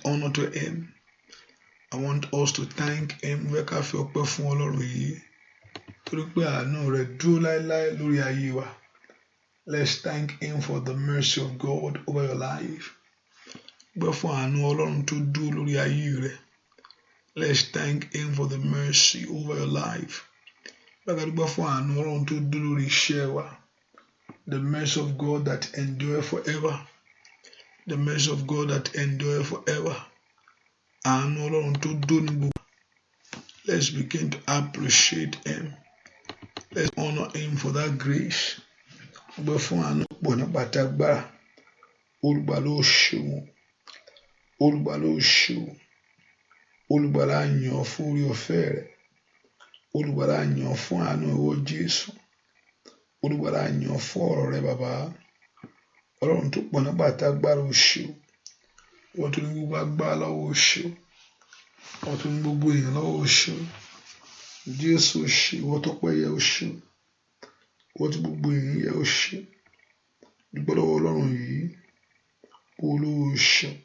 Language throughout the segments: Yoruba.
honor to Him. I want us to thank Him. Wẹ́ ká fi ọpẹ́ fún Ọlọ́run yìí. Torí pé àánú rẹ̀ dúró láéláé lórí ayé wa. Let's thank Him for the mercy of God over your life. Gbẹ́ fún àánú Ọlọ́run tó dúró lórí ayé rẹ̀. Let's thank Him for the mercy over your life. Gbẹ́ fún àánú Ọlọ́run tó dúró lórí iṣẹ́ wa. The mercy of God that endure forever. The mercy of God that endure forever. Àánú Ọlọ́run tó dúró ní gbogbo. Let's begin to appreciate Him. Let's honor Him for that grace. Gbẹ́ fún àánú pọ̀ nípa tágbára. Olùgbàlà ó ṣeun. Olùgbàlà ó ṣeun. Olùgbàlà yàn fún orí ọ̀fẹ́ rẹ̀. Olùgbàlà yàn fún àánú ìwọ Jésù. Olùgbàlà yàn fún ọ̀rọ̀ rẹ̀ bàbá. Ọlọ́run tó pọ̀ nípa tágbára ó ṣeun. Ìwọ tó ní gbogbo agbára lọ́wọ́ ó ṣeun. Ìwọ tó ní gbogbo èèyàn lọ́wọ́ ó ṣeun. Jésù ó ṣe. Ìwọ tó pẹ́ yẹ ó ṣeun. Ìwọ tí gbogbo èèyàn yẹ ó ṣeun. Dúpẹ́ lọ́wọ́ Ọlọ́run yìí. Olúwa ó ṣeun.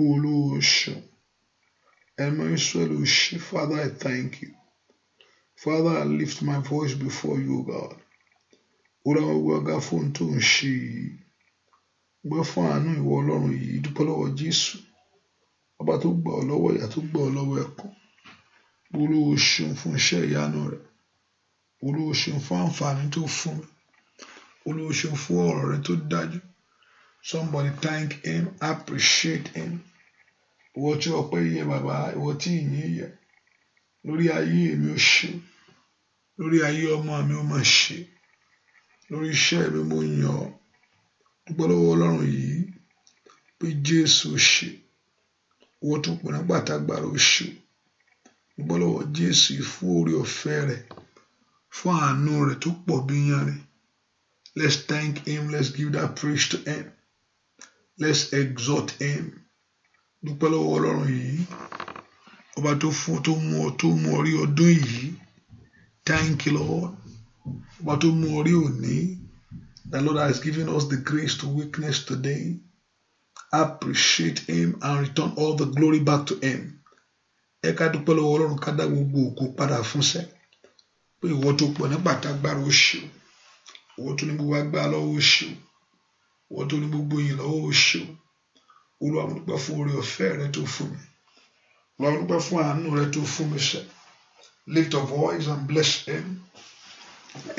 Olúwa ó ṣeun. Ẹ̀mí Ísírẹ́lì ó ṣe. Father, I thank you. Father, I lift my voice before you, God. Olúwa gbọ́gá fún tó ń ṣe yìí. Gbẹ́ fún àánú ìwọ Ọlọ́run yìí. Dúpẹ́ lọ́wọ́ Jésù. Ọba tó gbà ọ́ lọ́wọ́ ìyà tó gbà ọ́ lọ́wọ́ ẹ̀kún. Olúwa ó ṣeun fún iṣẹ́ ìyanu rẹ̀. Olúwa ó ṣeun fún àǹfààní tó fún mi. Olúwa ó ṣeun fún ọ̀rọ̀ rẹ̀ tó dájú. Somebody thank Him, appreciate Him. Ìwọ tí ọpẹ́ yẹ bàbá, ìwọ tí ìyìn yẹ. Lórí ayé mi ó ṣe. Lórí ayé ọmọ mi ó máa ṣe. Lórí iṣẹ́ mi mo yàn ọ́. Dúpẹ́ lọ́wọ́ Ọlọ́run yìí pé Jésù ṣe. Ìwọ tó pọ̀ nígbà tágbára ó ṣe. Dúpẹ́ lọ́wọ́ Jésù fún oore ọ̀fẹ́ rẹ̀, fún àánú rẹ̀ tó pọ̀ bí yanrìn. Let's thank Him. Let's give that praise to Him. Let's exalt Him. Dúpẹ́ lọ́wọ́ Ọlọ́run yìí. Ọba tó mú ọ rí ọdún yìí. Thank you, Lord. Ọba tó mú ọ rí òní. The Lord has given us the grace to witness today. Appreciate Him and return all the glory back to Him. Ẹ ká dúpẹ́ lọ́wọ́ Ọlọ́run ká dá gbogbo ògo padà fún sẹ́. Pé ìwọ tó pọ̀ nígbà tágbára ó ṣe. Ìwọ tó ní gbogbo agbára lọ́wọ́ ó ṣe. Ìwọ tó ní gbogbo ìyìn lọ́wọ́ ó ṣe. Olúwa mo dúpẹ́ fún oore ọ̀fẹ́ rẹ tó fún mi. Olúwa mo dúpẹ́ fún àánú rẹ tó fún mi sẹ́. Lift your voice and bless Him.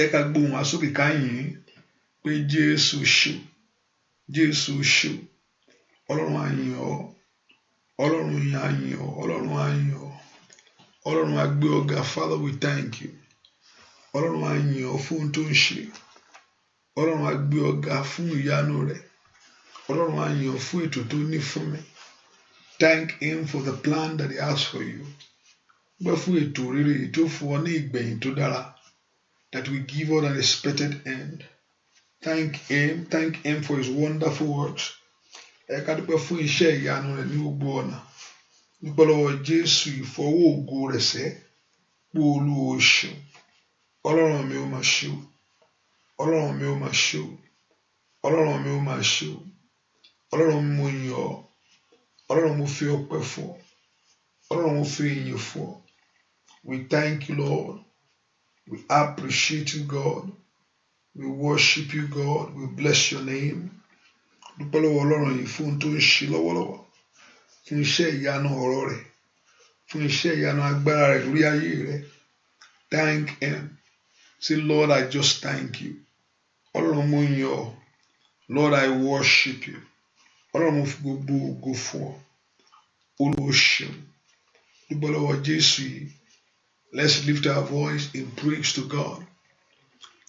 Ẹ ká gbóhùn wá sókè ká yìn pé Jésù ṣe. Jésù ṣe. Ọlọ́run á yìn ọ́. Ọlọ́run yìn á yìn ọ́. Ọlọ́run á yìn ọ́. Ọlọ́run á gbé ọ ga. Father, we thank you. Ọlọ́run á yìn ọ́ fún ohun tó ń ṣe. Ọlọ́run á gbé ọ ga fún ìyanu rẹ̀. Ọlọ́run á yìn ọ́ fún ètò tó ní fún mi. Thank Him for the plan that He has for you. Gbẹ́ fún ètò rere tó fún ọ ní ìgbẹ̀yìn tó dára. That will give us an expected end. Thank Him for His wonderful works. Ẹ ká dúpẹ́ fún iṣẹ́ ìyanu rẹ̀ ní gbogbo ọ̀nà. Dúpẹ́ lọ́wọ́ Jésù ìfọwọ́ ògo rẹ̀ sẹ́. Pé Olúwa ó ṣe. Ọlọ́run mi ó máa ṣe o. Ọlọ́run mi ó máa ṣe o. Ọlọ́run mi ó máa ṣe o. Ọlọ́run mi mo yìn ọ́. Ọlọ́run mo fi ọpẹ́ fún ọ. Ọlọ́run mo fi ìyìn fún ọ. We thank you, Lord. We appreciate you, God. We worship you, God. We bless your name. Dúpẹ́ lọ́wọ́ Ọlọ́run yìí fún ohun tó ń ṣe lọ́wọ́lọ́wọ́. Fún iṣẹ́ ìyanu ọ̀rọ̀ rẹ̀. Fún iṣẹ́ ìyanu agbára rẹ̀ lórí ayé rẹ̀. Thank Him. Say, Lord, I just thank you. Ọlọ́run mo yìn ọ́. Lord, I worship you. Ọlọ́run mo fi gbogbo ògo fún ọ. Olúwa ó ṣeun. Dúpẹ́ lọ́wọ́ Jésù yìí. Let's lift our voice in praise to God,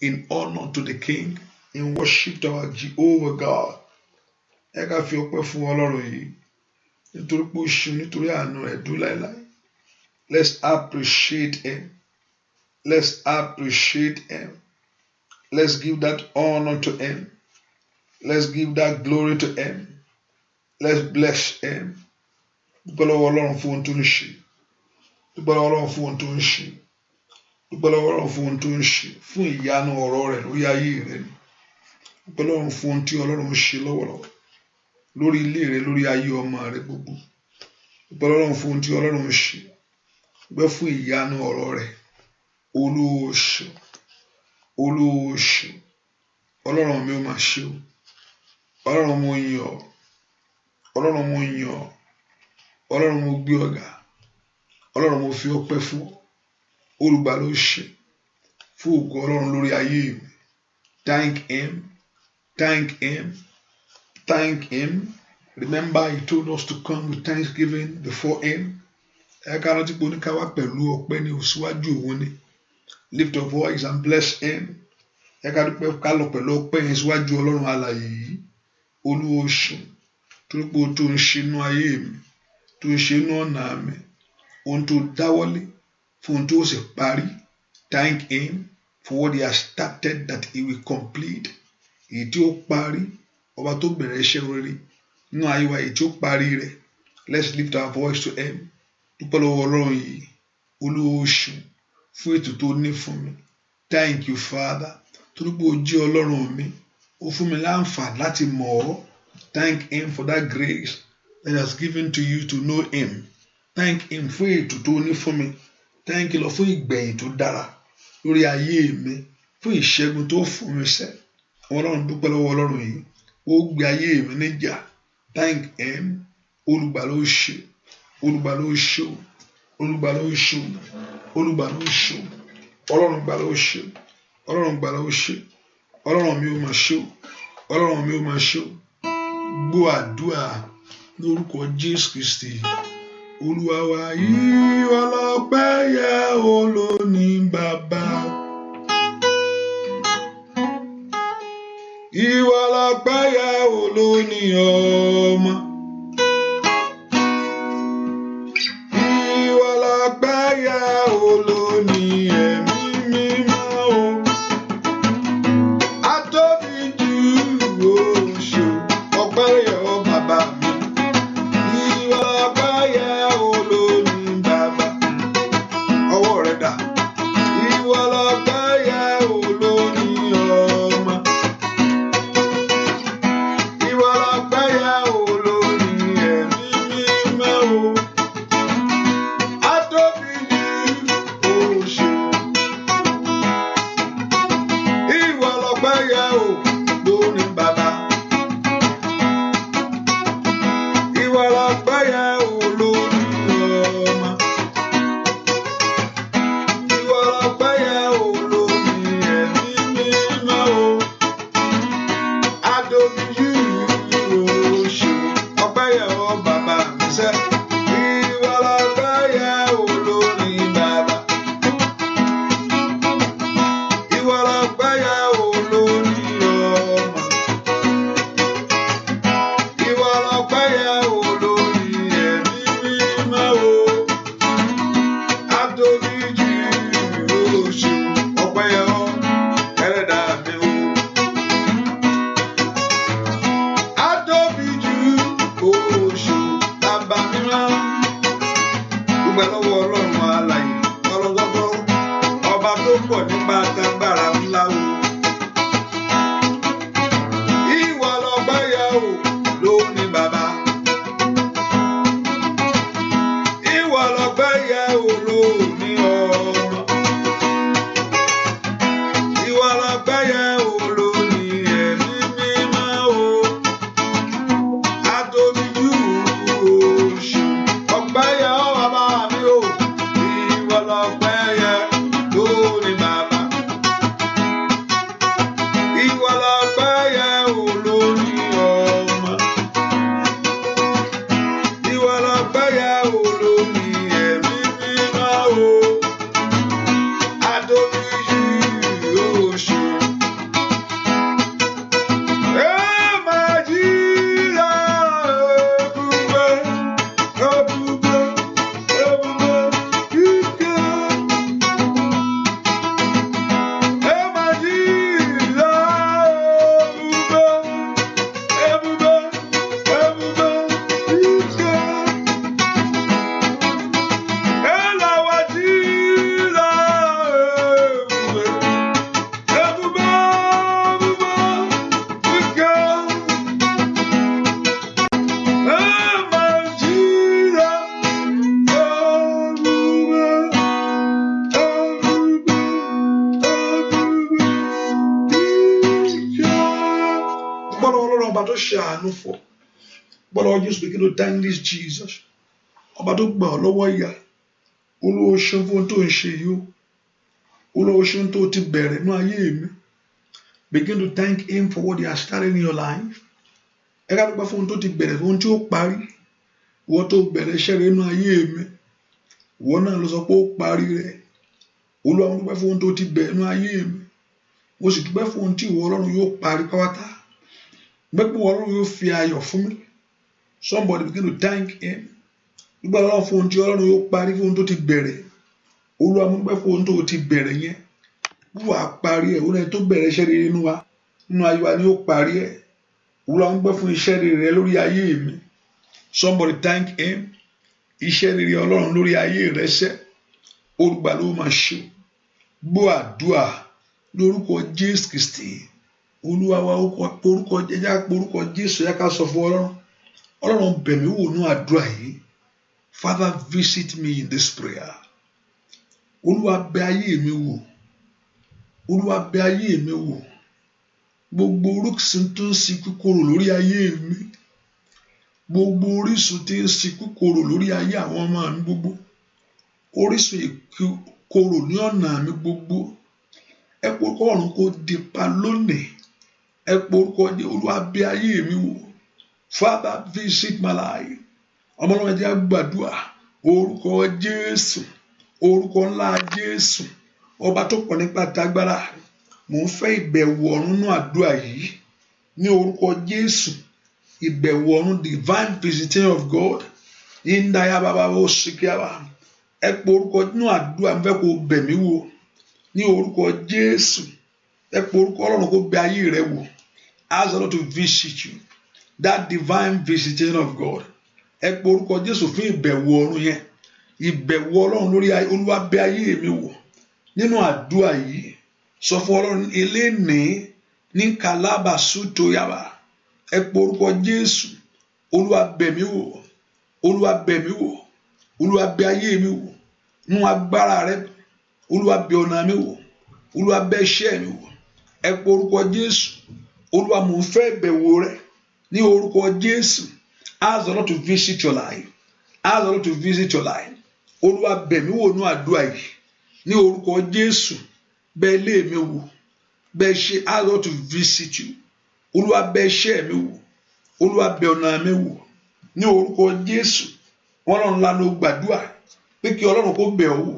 in honor to the King, in worship to our Jehovah God. Ẹ ká fi ọpẹ́ fún Ọlọ́run yìí. Nítorí pé ó ṣeun, nítorí àánú rẹ̀ dúró láéláé. Let's appreciate Him. Let's appreciate Him. Let's give that honor to Him. Let's give that glory to Him. Let's bless Him. Dúpẹ́ lọ́wọ́ Ọlọ́run fún ohun tó ń ṣe. Dúpẹ́ lọ́wọ́ Ọlọ́run fún ohun tó ń ṣe. Dúpẹ́ lọ́wọ́ Ọlọ́run fún ohun tó ń ṣe. Fún ìyanu ọ̀rọ̀ rẹ̀ lórí ayé rẹ̀ ni. Dúpẹ́ lọ́wọ́ fún ohun tí Ọlọ́run ń ṣe lọ́wọ́lọ́wọ́. lórí ilé rẹ, lórí ayé ọmọ rẹ gbogbo. Dúpẹ́ Ọlọ́run fún ohun tí Ọlọ́run ń ṣe. Dúpẹ́ fún ìyanu ọ̀rọ̀ rẹ̀. Olúwa o ṣeun, Olúwa o ṣeun. Ọlọ́run mi ó máa ṣe o. Ọlọ́run mo yìn ọ́, Ọlọ́run mo yìn ọ́, Ọlọ́run mo gbé ọ̀gá, Ọlọ́run mo fi ọpẹ́ fún ọ. Olùgbà ló ṣe fún ògo Ọlọ́run lórí ayé mi. Thank him, thank him, thank him. Remember he told us to come with thanksgiving before him. Ká rántí pé oníká wá pẹ̀lú ọpẹ́ ní òṣùwájú òun ni. Lift your voice and bless him. Ká dúpẹ́ ká lọ pẹ̀lú ọpẹ́ yẹn síwájú Ọlọ́run alààyè yìí. Olúwa o ṣeun torí pé ohun tó ń ṣe inú ayé mi, tó ń ṣe inú ọ̀nà mi, ohun tó dáwọ́lé fún ohun tó sì parí. Thank him for what he has started that he will complete. Èyí tí ó parí, ọba tó bẹ̀rẹ̀ iṣẹ́ rere nínú ayé wa, èyí tí ó parí rẹ̀. Let's lift our voice to him. Dúpẹ́ lọ́wọ́ Ọlọ́run yìí. Olúwa o ṣeun fún ètò tó ní fún mi. Thank you, Father, torí pé o jẹ́ Ọlọ́run mi. Ó fún mi láǹfààní láti mọ̀ ọ́. Thank him for that grace that he has given to you to know him. Thank him fún ètò tó ní fún mi. Thank you Lord fún ìgbẹ̀yìn tó dára lórí ayé mi, fún ìṣẹ́gun tó fún mi sẹ́. Ọlọ́run dúpẹ́ lọ́wọ́ Ọlọ́run yìí. Ó gbé ayé mi níjà. Thank him. Olùgbà ló ṣe, Olùgbà ló ṣe, Olùgbà ló ṣe, Olùgbà ló ṣe. Ọlọ́run gbà ló ṣe, Ọlọ́run gbà ló ṣe. Ọlọ́run mi ó máa ṣe o, Ọlọ́run mi ó máa ṣe o. Gbọ́ àdúrà lórúkọ Jésù Kristi. Olúwa wa ìwọ lọ́pẹ́ yẹ olóní bàbá. Ìwọ lọ́pẹ́ yẹ olóní ọmọ. Ìwọ lọ́pẹ́ yẹ olóní ẹ̀mí mímọ́ o. Atóbi jù oṣù ọpẹ́ yẹ ọ bàbá mi. Ìwọ lọ́pẹ́ yẹ olóní bàbá. Ọwọ́ rẹ̀ dà. Ìwọ lọ́pẹ́ yẹ olóní ọmọ. Ìwọ lọ́pẹ́ yẹ olóní ẹ̀mí mímọ́ o. Atóbi jù oṣù. Ìwọ lọ́pẹ́ yẹ olóní bàbá. Ìwọ lọ́pẹ́ yẹ olóní ọmọ. Ìwọ lọ́pẹ́ yẹ olóní ẹ̀mí mímọ́ o. Atóbi jù oṣù ọpẹ́ yẹ ọ bàbá mi sẹ́. Ìwọ lọ́pẹ́ yẹ olóní bàbá. Ìwọ lọ́pẹ́ yẹ olóní ọmọ. Ìwọ lọ́pẹ́ yẹ olóní ẹ̀mí mímọ́ o. Atóbi jù oṣù ọpẹ́ yẹ ọ Ẹlẹ́dàá mi o. Atóbi jù oṣù bàbá mímọ́. Dúpẹ́ lọ́wọ́ Ọlọ́run alààyè, ọlọ́gọ́gọ́, ọba tó pọ̀ nípa agbára ńlá o. Ìwọ lọ́pẹ́ yẹ o lóní bàbá. Ìwọ lọ́pẹ́ yẹ o lóní ọmọ. Ìwọ lọ́pẹ́ yẹ o lóní ẹ̀mí mímọ́ o. Atóbi jù oṣù ọpẹ́ yẹ ọ bàbá mi o. Ìwọ lọ́pẹ́ yẹ lóní bàbá. Ìwọ lọ́pẹ́ yẹ o lóní ọmọ. Ìwọ lọ́pẹ́ yẹ o lóní ẹ̀mí mímọ́ o. Atóbi jù oṣù. Èmàjìlá ebùgbé, ebùgbé, ebùgbé ike. Èmàjìlá ebùgbé, ebùgbé, ebùgbé ike. ṣàánú fún ọ. But Lord, just begin to thank this Jesus. Ọba tó gbà ọ́ lọ́wọ́ ìyà. Olúwa ṣeun fún ohun tó ń ṣe yìí o. Olúwa ṣeun tó ti bẹ̀rẹ̀ nínú ayé mi. Begin to thank him for what he has started in your life. Ẹ ká dúpẹ́ fún ohun tó ti bẹ̀rẹ̀, fún ohun tí ó parí. Ìwọ tó bẹ̀rẹ̀ iṣẹ́ rẹ̀ nínú ayé mi. Ìwọ náà ló sọ pé ó parí rẹ̀. Olúwa mo dúpẹ́ fún ohun tó ti bẹ̀rẹ̀ nínú ayé mi. Mo sì dúpẹ́ fún ohun tí ìwọ Ọlọ́run yóò parí pátá. Dúpẹ́ pé ìwọ Ọlọ́run yóò fi ayọ̀ fún mi. Somebody begin to thank him. Dúpẹ́ Ọlọ́run fún ohun tí Ọlọ́run yóò parí, fún ohun tó ti bẹ̀rẹ̀. Olúwa mo dúpẹ́ fún ohun tó ti bẹ̀rẹ̀ yẹn. Wà á parí ẹ̀. Olúwa tó bẹ̀rẹ̀ iṣẹ́ rere nínú wa, nínú ayé wa ni ó parí ẹ̀. Olúwa mo dúpẹ́ fún iṣẹ́ rere rẹ lórí ayé mi. Somebody thank him. Iṣẹ́ rere Ọlọ́run lórí ayé rẹ ṣẹ́. Olùgbà ló máa ṣe. Gbọ́ àdúrà lórúkọ Jésù Kristi. Olúwa wa orúkọ Jésù yá ká sọ fún Ọlọ́run. Ọlọ́run bẹ̀ mí wò nínú àdúrà yìí. Father, visit me in this prayer. Olúwa bẹ̀ ayé mi wò. Olúwa bẹ̀ ayé mi wò. Gbogbo orísun tó ń ṣí kíkorò lórí ayé mi. Gbogbo orísun tí ń ṣí kíkorò lórí ayé àwọn ọmọ mi gbogbo. Orísun ìkorò ní ọ̀nà mi gbogbo. Ẹ pé orúkọ ọ̀run kó dípa lónìí. Ẹ pé orúkọ Olúwa bẹ̀ ayé mi wò. Father, visit my life. Ọmọ Ọlọ́run ẹ jẹ́ á gbàdúrà. Orúkọ Jésù. Orúkọ ńlá Jésù. Ọba tó pọ̀ nípa tágbára. Mò ń fẹ́ ìbẹ̀wò ọ̀run nínú àdúrà yìí. Ní orúkọ Jésù. Ìbẹ̀wò ọ̀run, divine visiting of God. Indaya baba wo sikiaba. Ẹ pé orúkọ nínú àdúrà ń fẹ́ kó bẹ̀ mí wò. Ní orúkọ Jésù. Ẹ pé orúkọ Ọlọ́run kó bẹ̀ ayé rẹ wò. Ask the Lord to visit you. That divine visiting of God. Ẹ pé orúkọ Jésù fún ìbẹ̀wò ọ̀run yẹn. Ìbẹ̀wò Ọlọ́run lórí ayé. Olúwa bẹ̀ ayé mi wò. Nínú àdúrà yìí, sọ fún Ọlọ́run eléni ní kàlábàsú tó yàrá. Ẹ pé orúkọ Jésù. Olúwa bẹ̀ mí wò. Olúwa bẹ̀ mí wò. Olúwa bẹ̀ ayé mi wò. Nínú agbára rẹ. Olúwa bẹ̀ ọ̀nà mi wò. Olúwa bẹ̀ iṣẹ́ mi wò. Ẹ pé orúkọ Jésù. Olúwa mò ń fẹ́ ìbẹ̀wò rẹ. Ní orúkọ Jésù. Ask the Lord to visit your life. Ask the Lord to visit your life. Olúwa bẹ̀ mí wò nínú àdúrà yìí. Ní orúkọ Jésù. Bẹ̀ ilé mi wò. Bẹ̀ ṣe, ask the Lord to visit you. Olúwa bẹ̀ iṣẹ́ mi wò. Olúwa bẹ̀ ọ̀nà mi wò. Ní orúkọ Jésù. Ọlọ́run lánà gbàdúrà pé kí Ọlọ́run kó bẹ̀ ọ́ wò.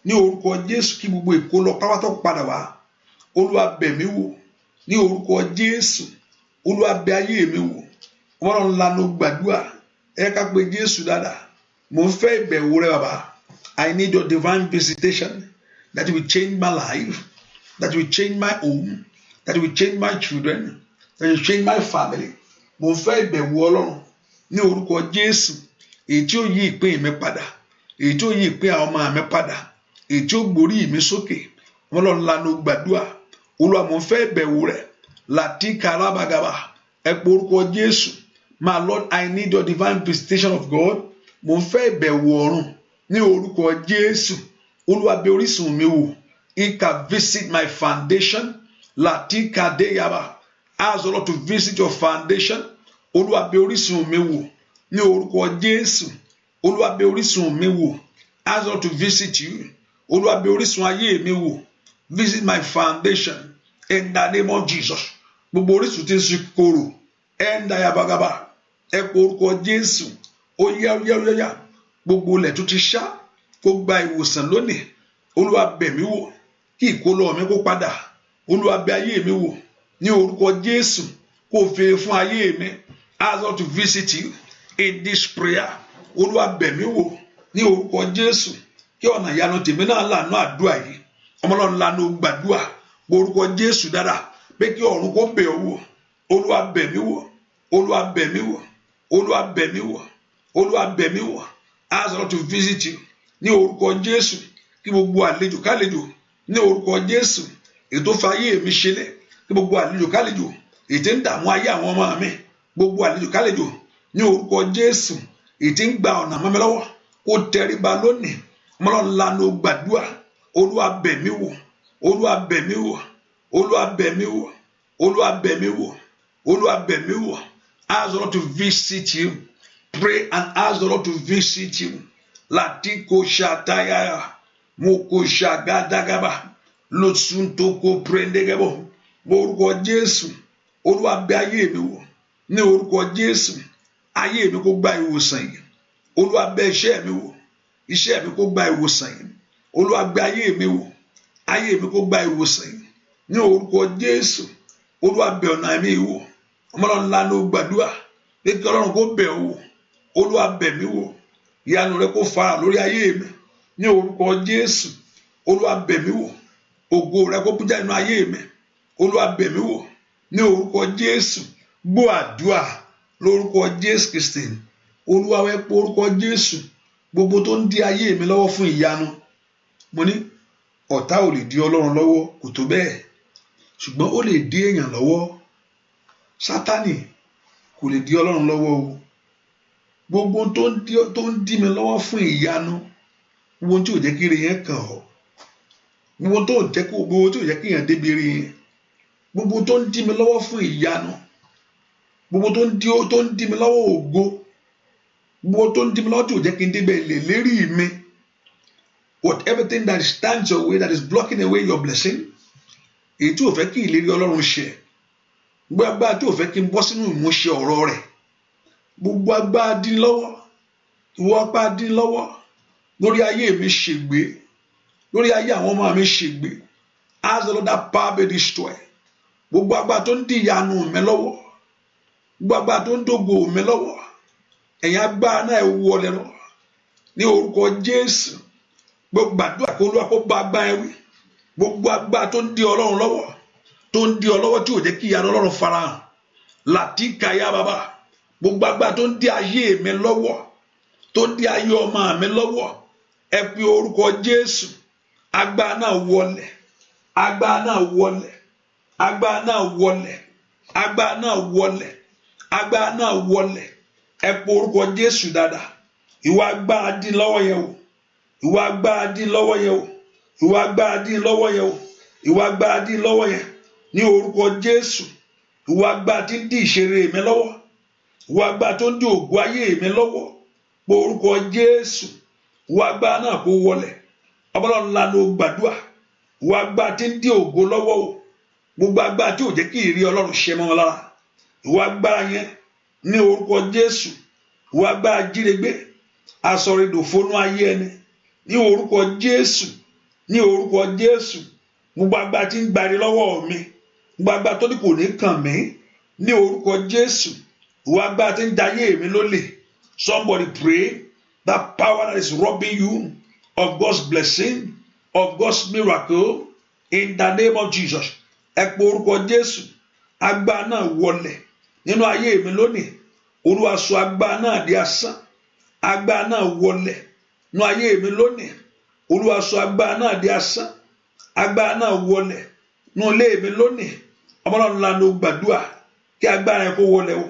Ní orúkọ Jésù kí gbogbo ìkólọ pátá padà wá. Olúwa bẹ̀ mí wò. Ní orúkọ Jésù. Olúwa bẹ̀ ayé mi wò. Ọlọ́run lánà gbàdúrà. Ẹ ká pé Jésù dáadáa. Mo ń fẹ́ ìbẹ̀wò rẹ bàbá. I need your divine visitation that will change my life, that will change my home, that will change my children, that will change my family. Mo ń fẹ́ ìbẹ̀wò Ọlọ́run ní orúkọ Jésù. Èyí tí ó yí ìpín mi padà. Èyí tí ó yí ìpín àwọn ọmọ mi padà. Èyí tí ó gborí mi sókè. Ọlọ́run lánà gbàdúrà. Olúwa mo ń fẹ́ ìbẹ̀wò rẹ. Láti karabagaba. Ẹ pé orúkọ Jésù. My Lord, I need your divine visitation of God. Mo ń fẹ́ ìbẹ̀wò ọ̀run ní orúkọ Jésù. Olúwa bẹ̀ orísun mi wò. He can visit my foundation. Láti kadeyaba. Ask the Lord to visit your foundation. Olúwa bẹ̀ orísun mi wò ní orúkọ Jésù. Olúwa bẹ̀ orísun mi wò. Ask the Lord to visit you. Olúwa bẹ̀ orísun ayé mi wò. Visit my foundation in the name of Jesus. Gbogbo orísun tí ń ṣí korò. Ẹ̀ndàyàbàgàbà. Ẹ pé orúkọ Jésù. Ó yá. Gbogbo ilẹ̀ tó ti ṣá kó gba ìwòsàn lónìí. Olúwa bẹ̀ mí wò kí ìkólọ mi kó padà. Olúwa bẹ̀ ayé mi wò ní orúkọ Jésù kó fèrè fún ayé mi. Ask God to visit you in this prayer. Olúwa bẹ̀ mí wò ní orúkọ Jésù kí ọ̀nà ìyanu tèmi náà lànà àdúrà yìí. Ọmọlọ́run lànà gbàdúrà orúkọ Jésù dára pé kí ọ̀run kó bẹ̀ ọ́ wò. Olúwa bẹ̀ mí wò. Olúwa bẹ̀ mí wò. Olúwa bẹ̀ mí wò. Olúwa bẹ̀ mí wò. Ask God to visit you ní orúkọ Jésù kí gbogbo àlejò kálejò ní orúkọ Jésù ètò fàyè mi ṣẹlẹ̀ kí gbogbo àlejò kálejò ètò ń dààmú ayé àwọn ọmọ mi gbogbo àlejò kálejò ní orúkọ Jésù ètò ń gba ọ̀nà mọ́ mi lọ́wọ́ kó tẹríba lónìí. Ọmọlọ́run lánà gbàdúrà. Olúwa bẹ̀ mí wò. Olúwa bẹ̀ mí wò. Olúwa bẹ̀ mí wò. Olúwa bẹ̀ mí wò. Olúwa bẹ̀ mí wò. Ask the Lord to visit you. Pray and ask the Lord to visit you. Latiko shataya. Moko shagadagaba. Lotsuntoko prendegebo. Orúkọ Jésù. Olúwa bẹ̀ ayé mi wò. Ní orúkọ Jésù. Ayé mi kó gba ìwòsàn yìí. Olúwa bẹ̀ iṣẹ́ mi wò. Iṣẹ́ mi kó gba ìwòsàn yìí. Olúwa bẹ̀ ayé mi wò. Ayé mi kó gba ìwòsàn yìí. Ní orúkọ Jésù. Olúwa bẹ̀ ọ̀nà mi wò. Ọmọlọ́run ńlá ló gbàdúrà. Pé kí Ọlọ́run kó bẹ̀ wò. Olúwa bẹ̀ mí wò. Ìyanu rẹ kó fara lórí ayé mi. Ní orúkọ Jésù. Olúwa bẹ̀ mí wò. Ògo rẹ kó bújá nínú ayé mi. Olúwa bẹ̀ mí wò. Ní orúkọ Jésù. Gbọ́ àdúrà lórúkọ Jésù Kristi. Olúwa wẹ́ pé orúkọ Jésù. Gbogbo tó ń dí ayé mi lọ́wọ́ fún ìyanu. Mo ní ọ̀tá ò lè dí Ọlọ́run lọ́wọ́, kò tó bẹ́ẹ̀. Ṣùgbọ́n ó lè dí èèyàn lọ́wọ́. Sátánì kò lè dí Ọlọ́run lọ́wọ́ o. Gbogbo tó ń dí mi lọ́wọ́ fún ìyanu. Gbogbo tí ò jẹ́ kí ire yẹn kàn ọ́. Gbogbo tí ò jẹ́ kí èèyàn débi ire yẹn. Gbogbo tó ń dí mi lọ́wọ́ fún ìyanu. Gbogbo tó ń dí mi lọ́wọ́ ògo. Gbogbo tó ń dí mi lọ́wọ́ tí ò jẹ́ kí n débẹ̀ lè lérí mi. Whatever thing that stands your way, that is blocking away your blessing. Èyí tí ò fẹ́ kí ìlérí Ọlọ́run ṣẹ. Gbogbo agbára tí ò fẹ́ kí n bọ́ sínú ìmúṣẹ ọ̀rọ̀ rẹ̀. Gbogbo agbára dín lọ́wọ́. Ìwọ agbára dín lọ́wọ́. Lórí ayé mi ṣègbé. Lórí ayé àwọn ọmọ mi ṣègbé. Ask the Lord that power be destroyed. Gbogbo agbára tó ń dí ìyanu mi lọ́wọ́. Gbogbo agbára tó ń dógo mi lọ́wọ́. Ẹ̀yin agbára náà ẹ wọlé lọ. Ní orúkọ Jésù. Gbogbo àdúrà kó Olúwa kó bá agbára wí. Gbogbo agbára tó ń dí Ọlọ́run lọ́wọ́. Tó ń dí ọ lọ́wọ́ tí ò jẹ́ kí ìyanu Ọlọ́run farahàn. Làtíkà yá bàbá. Gbogbo agbára tó ń dí ayé mi lọ́wọ́. Tó ń dí ayé ọmọ mi lọ́wọ́. Ẹ pe orúkọ Jésù. Agbára náà wọlé. Agbára náà wọlé. Agbára náà wọlé. Agbára náà wọlé. Agbára náà wọlé. Ẹ pe orúkọ Jésù dáadáa. Ìwọ agbára dín lọ́wọ́ yẹn o. Ìwọ agbára dín lọ́wọ́ yẹn o. Ìwọ agbára dín lọ́wọ́ yẹn o. Ìwọ agbára dín lọ́wọ́ yẹn. Ní orúkọ Jésù. Ìwọ agbára tí ń dí ìṣeré mi lọ́wọ́. Ìwọ agbára tó ń dí ògo ayé mi lọ́wọ́. Pe orúkọ Jésù. Ìwọ agbára náà kó wọlé. Ọlọ́run ńlá ló gbàdúrà. Ìwọ agbára tí ń dí ògo lọ́wọ́ o. Gbogbo agbára tí ò jẹ́ kí ìrí Ọlọ́run ṣẹ mọ́ wọn lára. Ìwọ agbára yẹn ní orúkọ Jésù. Ìwọ agbára jíregbé. Asọ̀rìndòfónú ayé ẹni. Ní orúkọ Jésù. Ní orúkọ Jésù. Gbogbo agbára tí ń gbari lọ́wọ́ mi. Gbogbo agbára tó ní kò ní kàn mí. Ní orúkọ Jésù. Ìwọ agbára tí ń dayé mi lólè. Somebody pray. That power that is robbing you of God's blessing, of God's miracle, in the name of Jesus. Ẹ pe orúkọ Jésù. Agbára náà wọlé nínú ayé mi lónìí. Olúwa sọ agbára náà di asán. Agbára náà wọlé nínú ayé mi lónìí. Olúwa sọ agbára náà di asán. Agbára náà wọlé nínú ilé mi lónìí. Ọmọlọ́run ńlá ló gbàdúrà kí agbára yẹn kó wọlé o.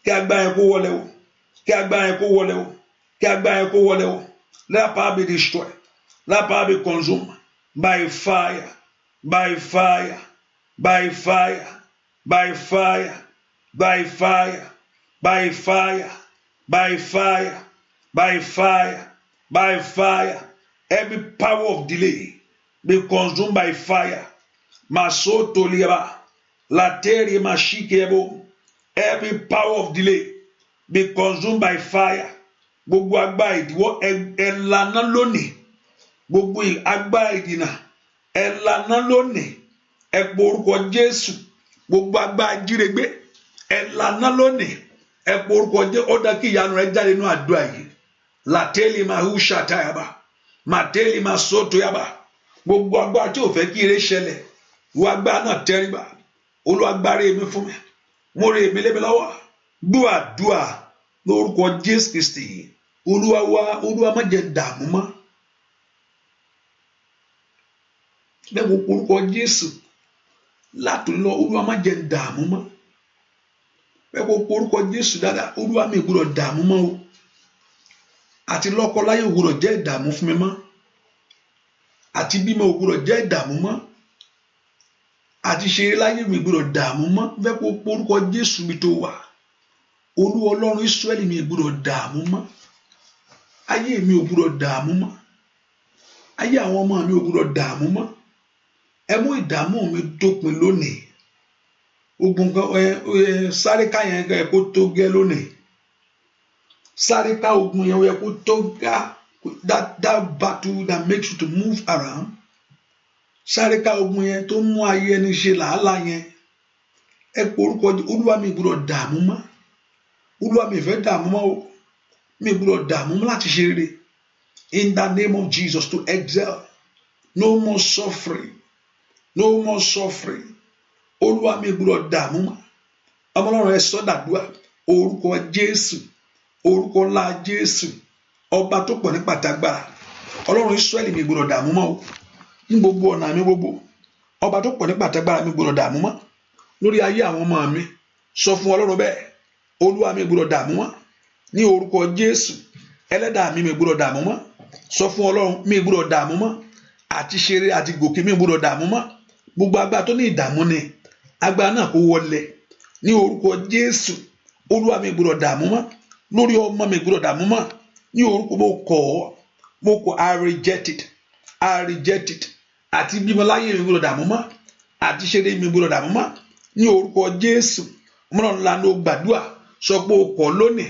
Kí agbára yẹn kó wọlé o. Kí agbára yẹn kó wọlé o. Kí agbára yẹn kó wọlé o. Let that power be destroyed. Let that power be consumed by fire. By fire. By fire. By fire. By fire. By fire. By fire. By fire. By fire. Every power of delay be consumed by fire. Masoto liaba. Lateri mashikebo. Every power of delay be consumed by fire. Gbogbo agbára ìdíwọ́ ẹ̀lànà lónìí. Gbogbo agbára ìdìnà ẹ̀lànà lónìí. Ẹ pe orúkọ Jésù. Gbogbo agbára jíregbé ẹ̀lànà lónìí. Ẹ pe orúkọ Jésù. Ó dá kí ìyanu rẹ jáde nínú àdúrà yìí. Lateli mahusha tayaba. Mateli masoto yaba. Gbogbo agbára tí ò fẹ́ kí ire ṣẹlẹ̀. Wo agbára náà tẹríba. Olúwa agbára èmi fún mi. Mo rè mí lé mi lọ́wọ́. Gbọ́ àdúrà lórúkọ Jésù Kristi. Olúwa má jẹ́ dààmú mọ́. Bẹ́ẹ̀ wo orúkọ Jésù látòlí lọ. Olúwa má jẹ́ dààmú mọ́. Bẹ́ẹ̀ wo orúkọ Jésù dáadáa. Olúwa mi gbọ́dọ̀ dààmú mọ́ o. Àti lọ́kọ láyé ò gbọ́dọ̀ jẹ́ ìdààmú fún mi mọ́. Àti bímọ ò gbọ́dọ̀ jẹ́ ìdààmú mọ́. Àti ṣeré láyé mi gbọ́dọ̀ dààmú mọ́. Bẹ́ẹ̀ wo orúkọ Jésù mi tó wà. Olúwa Ọlọ́run Ísírẹ́lì mi ò gbọ́dọ̀ dààmú mọ́. Ayé mi ò gbọ́dọ̀ dààmú mọ́. Ayé àwọn ọmọ mi ò gbọ́dọ̀ dààmú mọ́. Ẹ mú ìdààmú mi dópin lónìí. Ogun kan sáré ká yẹn kó tó gẹ́ lónìí. Sáré ká ogun yẹn yẹ kó tó gá. That battle that makes you to move around. Sáré ká ogun yẹn tó mú ayé ẹni ṣe làálàá yẹn. Ẹ pé orúkọ Olúwa mi gbọ́dọ̀ dààmú mọ́. Olúwa mi fẹ́ dààmú mọ́ o. Mi gbọ́dọ̀ dààmú mọ́ láti ṣe rere. In the name of Jesus, to excel. No more suffering. No more suffering. Olúwa mi gbọ́dọ̀ dààmú mọ́. Ọmọ Ọlọ́run ẹ sọ dàdúrà. Orúkọ Jésù. Orúkọ ńlá Jésù. Ọba tó pọ̀ ní pàtàgbára. Ọlọ́run Ísírẹ́lì mi gbọ́dọ̀ dààmú mọ́ o. Ní gbogbo ọ̀nà mi gbogbo. Ọba tó pọ̀ ní pàtàgbára mi gbọ́dọ̀ dààmú mọ́. Lórí ayé àwọn ọmọ mi. Sọ fún Ọlọ́run bẹ́ẹ̀. Olúwa mi gbọ́dọ̀ dààmú mọ́. Ní orúkọ Jésù. Ẹlẹ́dàá mi gbọ́dọ̀ dààmú mọ́. Sọ fún Ọlọ́run mi gbọ́dọ̀ dààmú mọ́. Àti ṣeré àti gòkè mi gbọ́dọ̀ dààmú mọ́. Gbogbo agbára tó ní ìdààmú ni agbára náà kó wọlé ní orúkọ Jésù. Olúwa mi gbọ́dọ̀ dààmú mọ́. Lórí ọmọ mi gbọ́dọ̀ dààmú mọ́. Ní orúkọ mo kọ̀ I reject it. I reject it. Àti bímọ láyé mi gbọ́dọ̀ dààmú mọ́. Àti ṣeré mi gbọ́dọ̀ dààmú mọ́. Ní orúkọ Jésù. Ọmọlọ́run lanu gbàdúrà sọ pé o kọ̀ lónìí.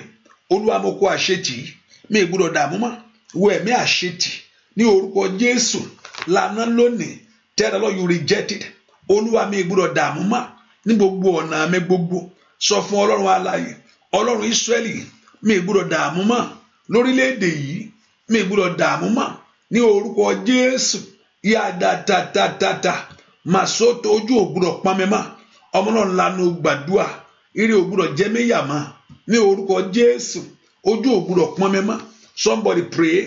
Olúwa mo kọ̀ àṣetì mi gbọ́dọ̀ dààmú mọ́. Wọ ẹ̀mí àṣetì ní orúkọ Jésù. Lànà lónìí. Tell the Lord you reject it. Olúwa mi gbọ́dọ̀ dààmú mọ́ ní gbogbo ọ̀nà mi gbogbo. Sọ fún Ọlọ́run alààyè. Ọlọ́run Ísírẹ́lì mi gbọ́dọ̀ dààmú mọ́. Lórílẹ̀-èdè yìí mi gbọ́dọ̀ dààmú mọ́ ní orúkọ Jésù. Yàdàtàtàtàtà màsótò ojú ò gbọ́dọ̀ pọ́n mi mọ́. Ọmọ náà lanu gbàdúrà. Ire ò gbọ́dọ̀ jẹ mí yà mọ́ ní orúkọ Jésù. Ojú ò gbọ́dọ̀ pọ́n mi mọ́. Somebody pray.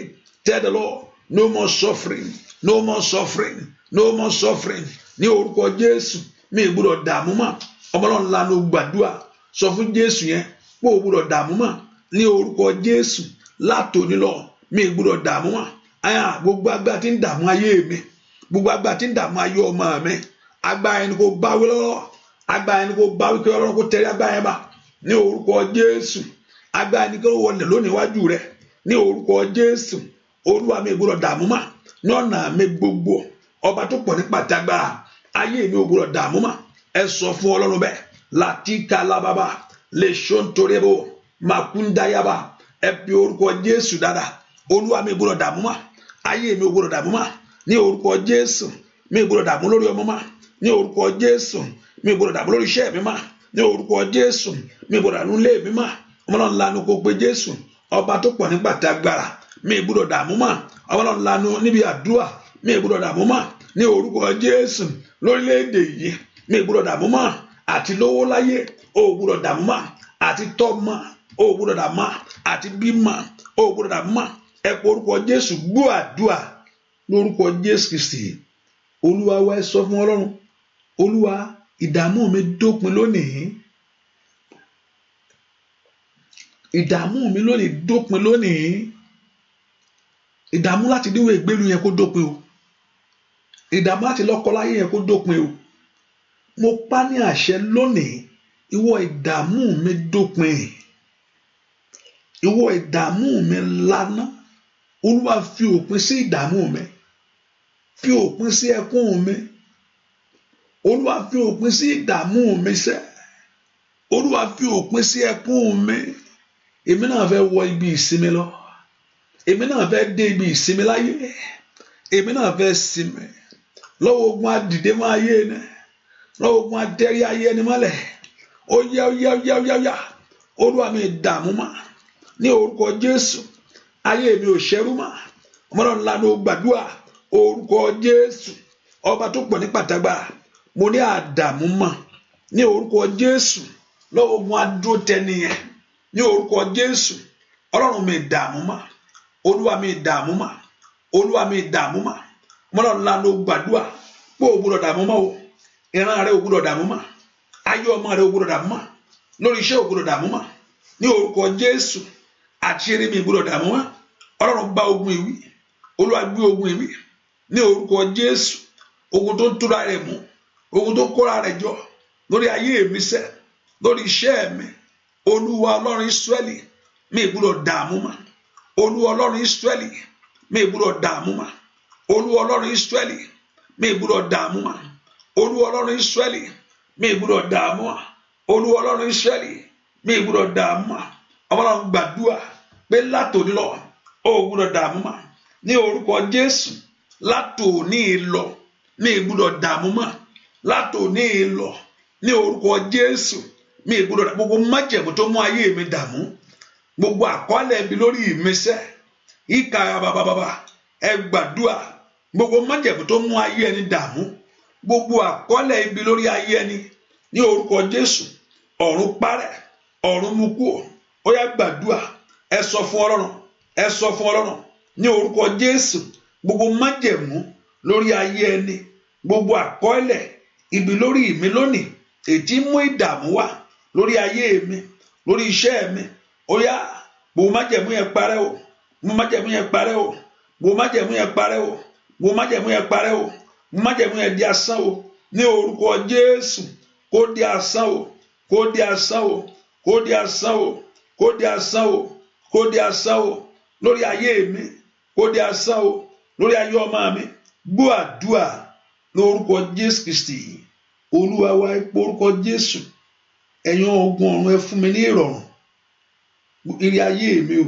Tell the Lord no more suffering. No more suffering. No more suffering. Ní orúkọ Jésù mi gbọ́dọ̀ dààmú mọ́. Ọmọ náà lanu gbàdúrà. Sọ fún Jésù yẹn pé ò gbọ́dọ̀ dààmú mọ́ ní orúkọ Jésù. Látòní lọ mi gbọ́dọ̀ dààmú mọ́. Gbogbo agbára tí ń dààmú ayé mi. Gbogbo agbára tí ń dààmú ayé ọmọ mi. Agbára ẹni kò báwí lọ́wọ́. Agbára ẹni kò báwí kí Ọlọ́run kò tẹ̀lé agbára yẹn bá. Ní orúkọ Jésù. Agbára ẹni kò wọlé lónìí wájú rẹ. Ní orúkọ Jésù. Olúwa mi gbọ́dọ̀ dààmú mọ́ ní ọ̀nà mi gbogbo. Ọba tó pọ̀ ní pàtàgbára. Ayé mi ò gbọ́dọ̀ dààmú mọ́. Ẹ sọ fún Ọlọ́run bẹ́ẹ̀. Látíkà lábàbà lè ṣóńtorébò màkúndáyàbà. Ẹ pe orúkọ Jésù dáadáa. Olúwa mi gbọ́dọ̀ dààmú mọ́. Ayé mi ò gbọ́dọ̀ dààmú mọ́. Ní orúkọ Jésù. Mi gbọ́dọ̀ dààmú lórí ọmọ mọ́. Ní orúkọ Jésù. Mi gbọ́dọ̀ dààmú lórí iṣẹ́ mi mọ́. Ní orúkọ Jésù. Mi gbọ́dọ̀ dààmú lé mi mọ́. Ọmọ náà lanu kó pe Jésù. Ọba tó pọ̀ ní pàtàgbára. Mi gbọ́dọ̀ dààmú mọ́. Ọmọ náà lanu níbi àdúrà. Mi gbọ́dọ̀ dààmú mọ́. Ní orúkọ Jésù. Lórílẹ̀-èdè yìí. Mi gbọ́dọ̀ dààmú mọ́. Àti lówó láyé. O gbọ́dọ̀ dààmú mọ́. Àti tọ́mọ. O gbọ́dọ̀ dààmú mọ́. Àti bímọ. O gbọ́dọ̀ dààmú mọ́. Ẹ pé orúkọ Jésù gbọ́ àdúrà lórúkọ Jésù Kristi. Olúwa wa ẹ sọ fún Ọlọ́run. Olúwa ìdààmú mi dópin lónìí. Ìdààmú mi lónìí dópin lónìí. Ìdààmú láti díwọ̀ ìgbélu yẹn kó dópin o. Ìdààmú láti lọ́kọ láyé yẹn kó dópin o. Mo pa ní àṣẹ lónìí. Ìwọ ìdààmú mi dópin. Ìwọ ìdààmú mi lánà. Olúwa fi òpin sí ìdààmú mi. Fi òpin sí ẹkún mi. Olúwa fi òpin sí ìdààmú mi sẹ́. Olúwa fi òpin sí ẹkún mi. Èmi náà fẹ́ wọ ibi ìsinmi lọ. Èmi náà fẹ́ dé ibi ìsinmi láyé. Èmi náà fẹ́ sinmi. Lọ́wọ́ ogun adìde mọ́ ayé ni. Lọ́wọ́ ogun adẹ́rí ayé ni mọ́lẹ̀. Ó yá. Olúwa mi dààmú mọ́. Ní orúkọ Jésù. Ayé mi ò ṣẹ́rú mọ́. Ọmọdé ńlá ló gbàdúrà. Orúkọ Jésù. Ọba tó pọ̀ ní pàtàgbára. Mo ní àdààmú mọ́. Ní orúkọ Jésù. Lọ́wọ́ ogun adúró tẹni yẹn. Ní orúkọ Jésù. Ọlọ́run mi dààmú mọ́. Olúwa mi dààmú mọ́. Olúwa mi dààmú mọ́. Ọmọdé ńlá ló gbàdúrà. Pé o gbọ́dọ̀ dààmú mọ́ o. Ìran rẹ o gbọ́dọ̀ dààmú mọ́. Ayé ọmọ rẹ o gbọ́dọ̀ dààmú mọ́. Lórí iṣẹ́ o gbọ́dọ̀ dààmú mọ́. Ní orúkọ Jésù. Àṣírí mi gbọ́dọ̀ dààmú mọ́. Ọlọ́run bá ogun ìwí. Olúwa gbé ogun ìwí. Ní orúkọ Jésù. Ogun tó ń túra rẹ̀ mú. Ogun tó kóra rẹ̀ jọ. Lórí ayé mi sẹ́. Lórí iṣẹ́ mi. Olúwa Ọlọ́run Ísírẹ́lì mi gbọ́dọ̀ dààmú mọ́. Olúwa Ọlọ́run Ísírẹ́lì mi gbọ́dọ̀ dààmú mọ́. Olúwa Ọlọ́run Ísírẹ́lì mi gbọ́dọ̀ dààmú mọ́. Olúwa Ọlọ́run Ísírẹ́lì mi gbọ́dọ̀ dààmú mọ́. Olúwa Ọlọ́run Ísírẹ́lì mi gbọ́dọ̀ dààmú mọ́. Ọlọ́run gbàdúrà pé látòní lọ ó gbọ́dọ̀ dààmú mọ́. Ní orúkọ Jésù látòní lọ mi gbọ́dọ̀ dààmú mọ́. Látòní lọ ní orúkọ Jésù mi gbọ́dọ̀ gbogbo májẹ̀mú tó mú ayé mi dààmú, gbogbo àkọọ́lẹ̀ ibi lórí ìmísẹ́ ìka bàbàbàbà ẹ gbàdúrà, gbogbo májẹ̀mú tó mú ayé ẹni dààmú, gbogbo àkọọ́lẹ̀ ibi lórí ayé ẹni ní orúkọ Jésù ọ̀run parẹ́, ọ̀run mú kúrò. Ó yá gbàdúrà, ẹ sọ fún Ọlọ́run, ẹ sọ fún Ọlọ́run ní orúkọ Jésù gbogbo májẹ̀mú lórí ayé ẹni, gbogbo àkọọ́lẹ̀ ibi lórí mi lónìí ètí mú ìdààmú wá lórí ayé mi, lórí iṣẹ́ mi. Ó yá gbogbo májẹ̀mú yẹn parẹ́ o, gbogbo májẹ̀mú yẹn parẹ́ o, gbogbo májẹ̀mú yẹn parẹ́ o, gbogbo májẹ̀mú yẹn parẹ́ o, gbogbo májẹ̀mú yẹn di asán o ní orúkọ Jésù. Kó di asán o, kó di asán o, kó di asán o, kó di asán o, kó di asán o lórí ayé mi, kó di asán o lórí ayé ọmọ mi. Gbọ́ àdúrà lórúkọ Jésù Kristi Olúwa wa. Orúkọ Jésù ẹ̀yin ogun ọ̀run ẹ fún mi ní ìrọ̀rùn. Ire ayé mi o,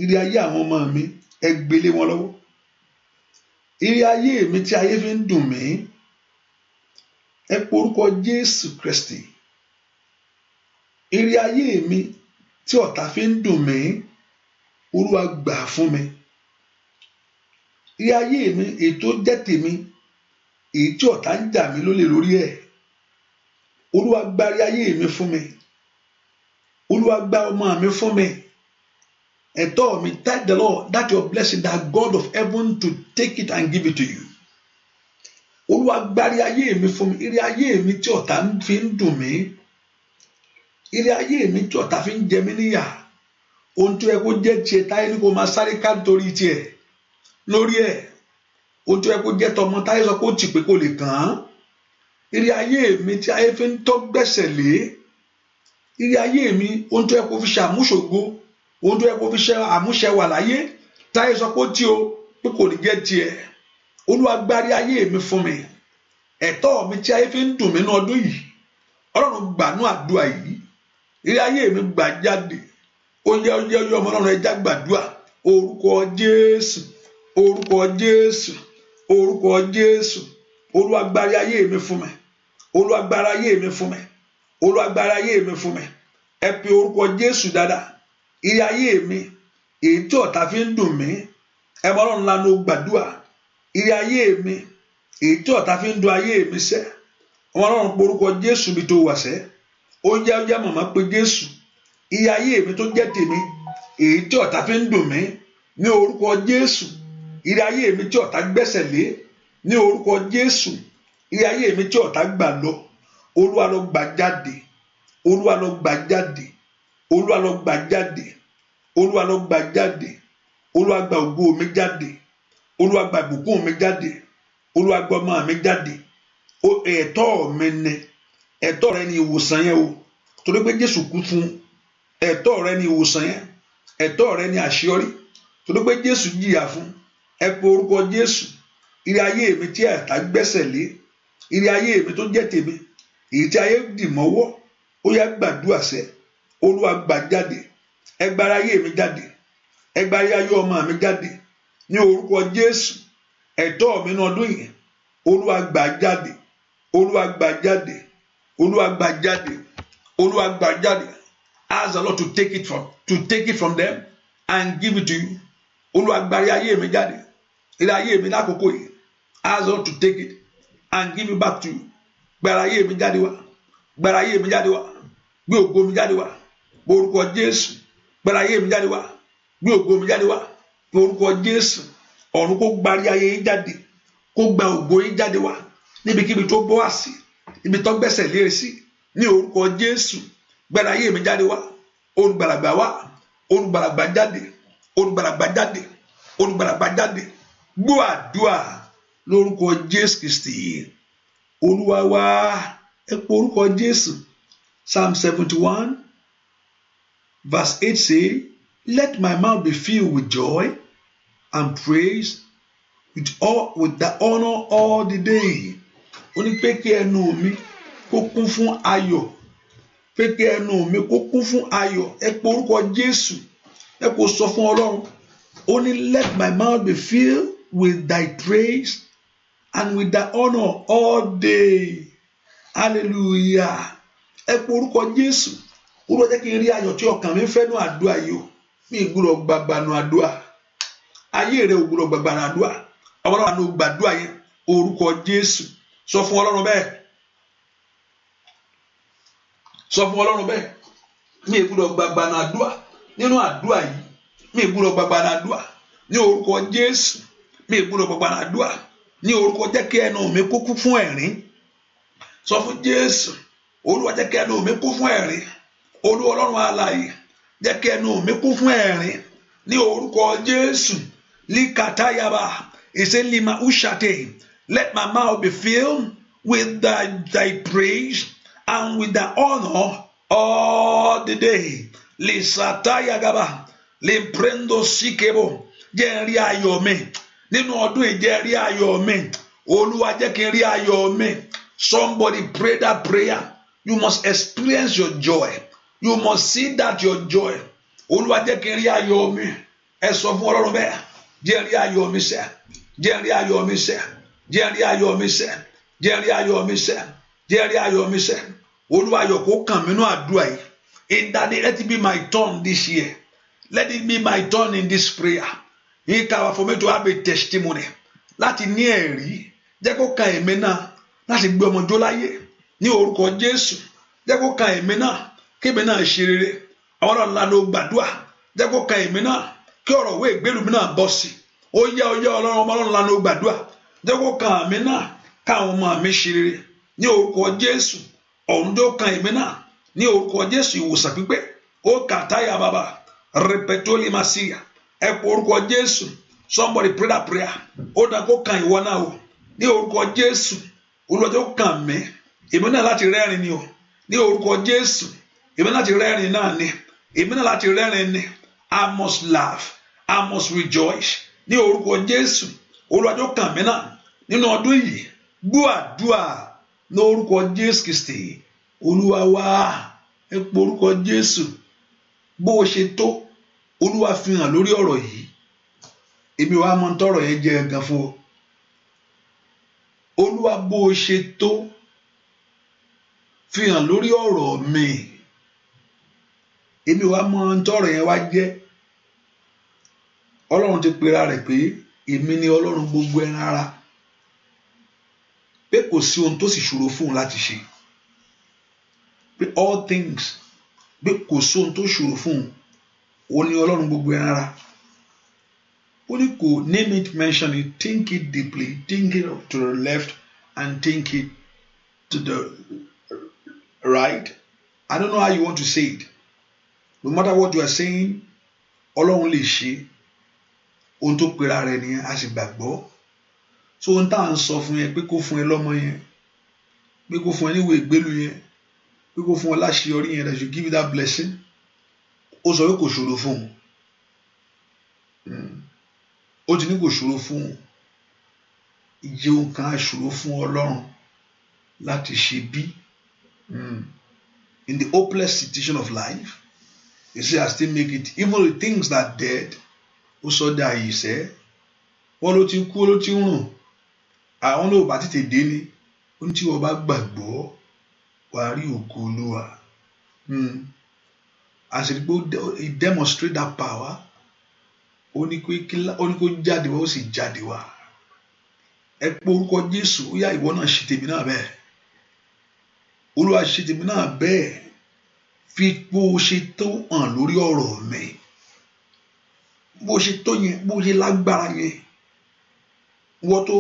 ire ayé àwọn ọmọ mi ẹ gbélé wọn lọ́wọ́. Ire ayé mi tí ayé fi ń dùn mí ẹ pe orúkọ Jésù Kristi. Ire ayé mi tí ọ̀tá fi ń dùn mí Olúwa gbà fún mi. Ire ayé mi èyí tó jẹ́ tèmi, èyí tí ọ̀tá ń jà mí lólè lórí ẹ̀, Olúwa gba ire ayé mi fún mi. Olúwa gba ọmọ mi fún mi. Ẹ̀tọ́ mi, thank the Lord that your blessing, that God of heaven to take it and give it to you. Olúwa gba ire ayé mi fún mi. Ire ayé mi tí ọ̀tá fi ń dùn mí, ire ayé mi tí ọ̀tá fi ń jẹ mí níyà, ohun tó yẹ kó jẹ́ tiẹ̀ táyé ní kó máa sáré ká nítorí tiẹ̀ lórí ẹ̀, ohun tó yẹ kó jẹ́ tọmọ táyé sọ pé ó tì pé kò lè kàn án. Ire ayé mi tí ayé fi ń tọ́ gbẹ́sẹ̀ lé, ire ayé mi ohun tó yẹ kó fi ṣe àmúṣògo, ohun tó yẹ kó fi ṣe àmúṣẹ wà láyé táyé sọ pé ó tí o pé kò ní jẹ́ tiẹ̀. Olúwa gba ire ayé mi fún mi. Ẹ̀tọ́ mi tí ayé fi ń dùn mí ní ọdún yìí, Ọlọ́run gbànú àdúrà yìí. Ire ayé mi gbà jáde. Ó yẹ ọmọ Ọlọ́run ẹja gbàdúrà. Orúkọ Jésù, orúkọ Jésù, orúkọ Jésù. Olúwa gba ire ayé mi fún mi. Olúwa gba ire ayé mi fún mi. Olúwa gba ire ayé mi fún mi. Ẹ pe orúkọ Jésù dáadáa. Ire ayé mi èyí tí ọ̀tá fi ń dùn mí, ẹ mọ Ọlọ́run lánàá ó gbàdúrà. Ire ayé mi èyí tí ọ̀tá fi ń dùn ayé mi sẹ́, ọmọ Ọlọ́run pe orúkọ Jésù bí tó wà sẹ́. Ó jẹ́ màmá pé Jésù. Ire ayé mi tó jẹ́ tèmi èyí tí ọ̀tá fi ń dùn mí ní orúkọ Jésù. Ire ayé mi tí ọ̀tá gbẹ́sẹ̀ lé ní orúkọ Jésù. Ire ayé mi tí ọ̀tá gbà lọ, Olúwa lọ gbà jáde. Olúwa lọ gbà jáde. Olúwa lọ gbà jáde. Olúwa lọ gbà jáde. Olúwa gba ògo mi jáde. Olúwa gba ìbùkún mi jáde. Olúwa gba ọmọ mi jáde. Ẹ̀tọ́ mi ni, ẹ̀tọ́ rẹ ni ìwòsàn yẹn o, torí pé Jésù kú fún. Ẹ̀tọ́ rẹ ni ìwòsàn yẹn, ẹ̀tọ́ rẹ ni àṣeyọrí, torí pé Jésù jìyà fún. Ẹ pe orúkọ Jésù. Ire ayé mi tí ẹ̀tá gbẹ́sẹ̀ lé, ire ayé mi tó jẹ́ tèmi èyí tí ayé dì mọ́wọ́, ó yá gbàdúrà sẹ́. Olúwa gbà jáde. Ẹ gba ire ayé mi jáde. Ẹ gba ire ayé ọmọ mi jáde ní orúkọ Jésù. Ẹ̀tọ́ mi ní ọdún yìí, Olúwa gbà jáde. Olúwa gbà jáde. Olúwa gbà jáde. Olúwa gbà jáde. Ask the Lord to take it from them and give it to you. Olúwa gbà ire ayé mi jáde. Ire ayé mi lákòókò yìí. Ask the Lord to take it and give it back to you. Gbà ire ayé mi jáde wá. Gbà ire ayé mi jáde wá. Gbé ògo mi jáde wá. Orúkọ Jésù. Gbà ire ayé mi jáde wá. Gbé ògo mi jáde wá. Orúkọ Jésù. Ọ̀run kó gba ire ayé yín jáde. Kó gba ògo yín jáde wá. Níbikíbi tó bọ́ wá sí, ibi tó gbẹ́sẹ̀ lé sí, ní orúkọ Jésù. Gbà ire ayé mi jáde wá. Olùgbàlàgbà wá. Olùgbàlàgbà jáde. Olùgbàlàgbà jáde. Olùgbàlàgbà jáde. Gbọ́ àdúrà lórúkọ Jésù Kristi Olúwa wa. Ẹ pe orúkọ Jésù. Psalm 71 Verse 8 say, let my mouth be filled with joy and praise with the honor all the day. Ó ní pé kí ẹnu mi kó kún fún ayọ̀. Pé kí ẹnu mi kó kún fún ayọ̀. Ẹ pe orúkọ Jésù. Ẹ kò sọ fún Ọlọ́run. Ó ní let my mouth be filled with thy praise and with thy honor all day. Hallelujah. Ẹ pe orúkọ Jésù. Olúwa jẹ́ kí n rí ayọ̀ tí ọkàn mi fẹ́ nú àdúrà yìí o. Mi ì gbọ́dọ̀ gbàgbà nú àdúrà. Ayé rẹ ò gbọ́dọ̀ gbàgbà nú àdúrà. Àwọn ọlọ́run ló gbàdúrà yẹn. Orúkọ Jésù. Sọ fún Ọlọ́run bẹ́ẹ̀. Sọ fún Ọlọ́run bẹ́ẹ̀. Mi ì gbọ́dọ̀ gbàgbà nú àdúrà. Nínú àdúrà yìí. Mi ì gbọ́dọ̀ gbàgbà nú àdúrà. Ní orúkọ Jésù. Mi ì gbọ́dọ̀ gbàgbà nú àdúrà. Ní orúkọ jẹ́ kí ẹnu mi kó kún fún ẹ̀rín. Sọ fún Jésù. Olúwa jẹ́ kí ẹnu mi kún fún ẹ̀rín. Olúwa Ọlọ́run alààyè jẹ́ kí ẹnu mi kún fún ẹ̀rín ní orúkọ Jésù. Likatayaba eselima ushate. Let my mouth be filled with thy praise and with the honor all the day. Lisatayagaba limprendo sikebo. Jẹ́ n rí ayọ̀ mi nínú ọdún yìí. Jẹ́ n rí ayọ̀ mi. Olúwa jẹ́ kí n rí ayọ̀ mi. Somebody pray that prayer. You must experience your joy. You must see that your joy. Olúwa jẹ́ kí n rí ayọ̀ mi. Ẹ sọ fún Ọlọ́run bẹ́ẹ̀. Jẹ́ n rí ayọ̀ mi sẹ́. Jẹ́ n rí ayọ̀ mi sẹ́. Jẹ́ n rí ayọ̀ mi sẹ́. Jẹ́ n rí ayọ̀ mi sẹ́. Jẹ́ n rí ayọ̀ mi sẹ́. Olúwa ayọ̀ kó kàn mí nínú àdúrà yìí. In that day, let it be my turn this year. Let it be my turn in this prayer. For me to have a testimony. Láti ní ẹ̀rí. Jẹ́ kó kàn èmi náà. Láti gbé ọmọ jó láyé. Ní orúkọ Jésù. Jẹ́ kó kàn èmi náà. Kí èmi náà ṣe rere. Àwọn ọ̀rọ̀ ńlá ló gbàdúrà. Jẹ́ kó kàn èmi náà. Kí ọ̀rọ̀ òwe ìgbélú mi náà bọ́ sí. Ó yá Ọlọ́run ọmọ Ọlọ́run ńlá ló gbàdúrà. Jẹ́ kó kàn èmi náà. Káwọn ọmọ mi ṣe rere. Ní orúkọ Jésù. Ọ̀run tó kàn èmi náà. Ní orúkọ Jésù ìwòsàn pípé. Ó kàtáyà bàbá. Repetoli masia. Ẹ pọ orúkọ Jésù. Somebody pray that prayer. Ó dá kó kàn ìwọ náà o. Ní orúkọ Jésù. Olúwa tó kàn mí. Èmi náà láti rẹ́rìn ni o. Ní orúkọ Jésù. Èmi náà láti rẹ́rìn náà ni. Èmi náà láti rẹ́rìn ni. I must laugh. I must rejoice. Ní orúkọ Jésù. Olúwa tó kàn mí náà. Nínú ọdún yìí. Gbọ́ àdúrà. Ní orúkọ Jésù Kristi. Olúwa wá. Ẹ pọ orúkọ Jésù. Bó o ṣe tó. Olúwa fi hàn lórí ọ̀rọ̀ yìí. Èmi wàá mọ tọrọ yẹn jẹ gan fún ọ. Olúwa bó o ṣe tó. Fi hàn lórí ọ̀rọ̀ mi. Èmi wàá mọ tọrọ yẹn wá jẹ́. Ọlọ́run ti pera rẹ̀ pé èmi ni Ọlọ́run gbogbo ẹran ara. Pé kò sí ohun tó sì ṣòro fún un láti ṣe. Pé all things. Pé kò sí ohun tó ṣòro fún un. Ó ní Ọlọ́run gbogbo ẹran ara. Ó ní kò name it, mention it, think it deeply, think it to the left and think it to the right. I don't know how you want to say it. No matter what you are saying, Ọlọ́run lè ṣe. Ohun tó pera rẹ̀ nìyẹn, a sì gbàgbọ́. So ohun tá à ń sọ fún yẹn pé kó fún ẹ lọ́mọ yẹn, pé kó fún ẹ níwèé ìgbélú yẹn, pé kó fún ẹ láṣeyọrí yẹn, that you give you that blessing. Ó sọ pé kò ṣòro fún un. Ó ti ní kò ṣòro fún un. Ìjẹ́ ohun kan á ṣòro fún Ọlọ́run láti ṣe bí. In the hopeless situation of life, you see, I still make it. Even the things that dead, ó sọ dá yìí sẹ́. Wọ́n ló ti kú ló ti ń rùn. Àwọn ló bá tètè dé ni. Ó ní tí wọ́n bá gbàgbọ́, wàá rí ògo Olúwa. As he demonstrate that power, ó ní kó jáde wá, ó sì jáde wá. Ẹ pé orúkọ Jésù, ó yá ìwọ náà ṣe tèmi náà bẹ́ẹ̀. Olúwa ṣe tèmi náà bẹ́ẹ̀. Fi bó ṣe tó hàn lórí ọ̀rọ̀ mi. Bó ṣe tó yẹn, bó ṣe lágbára yẹn. Wọ́n tó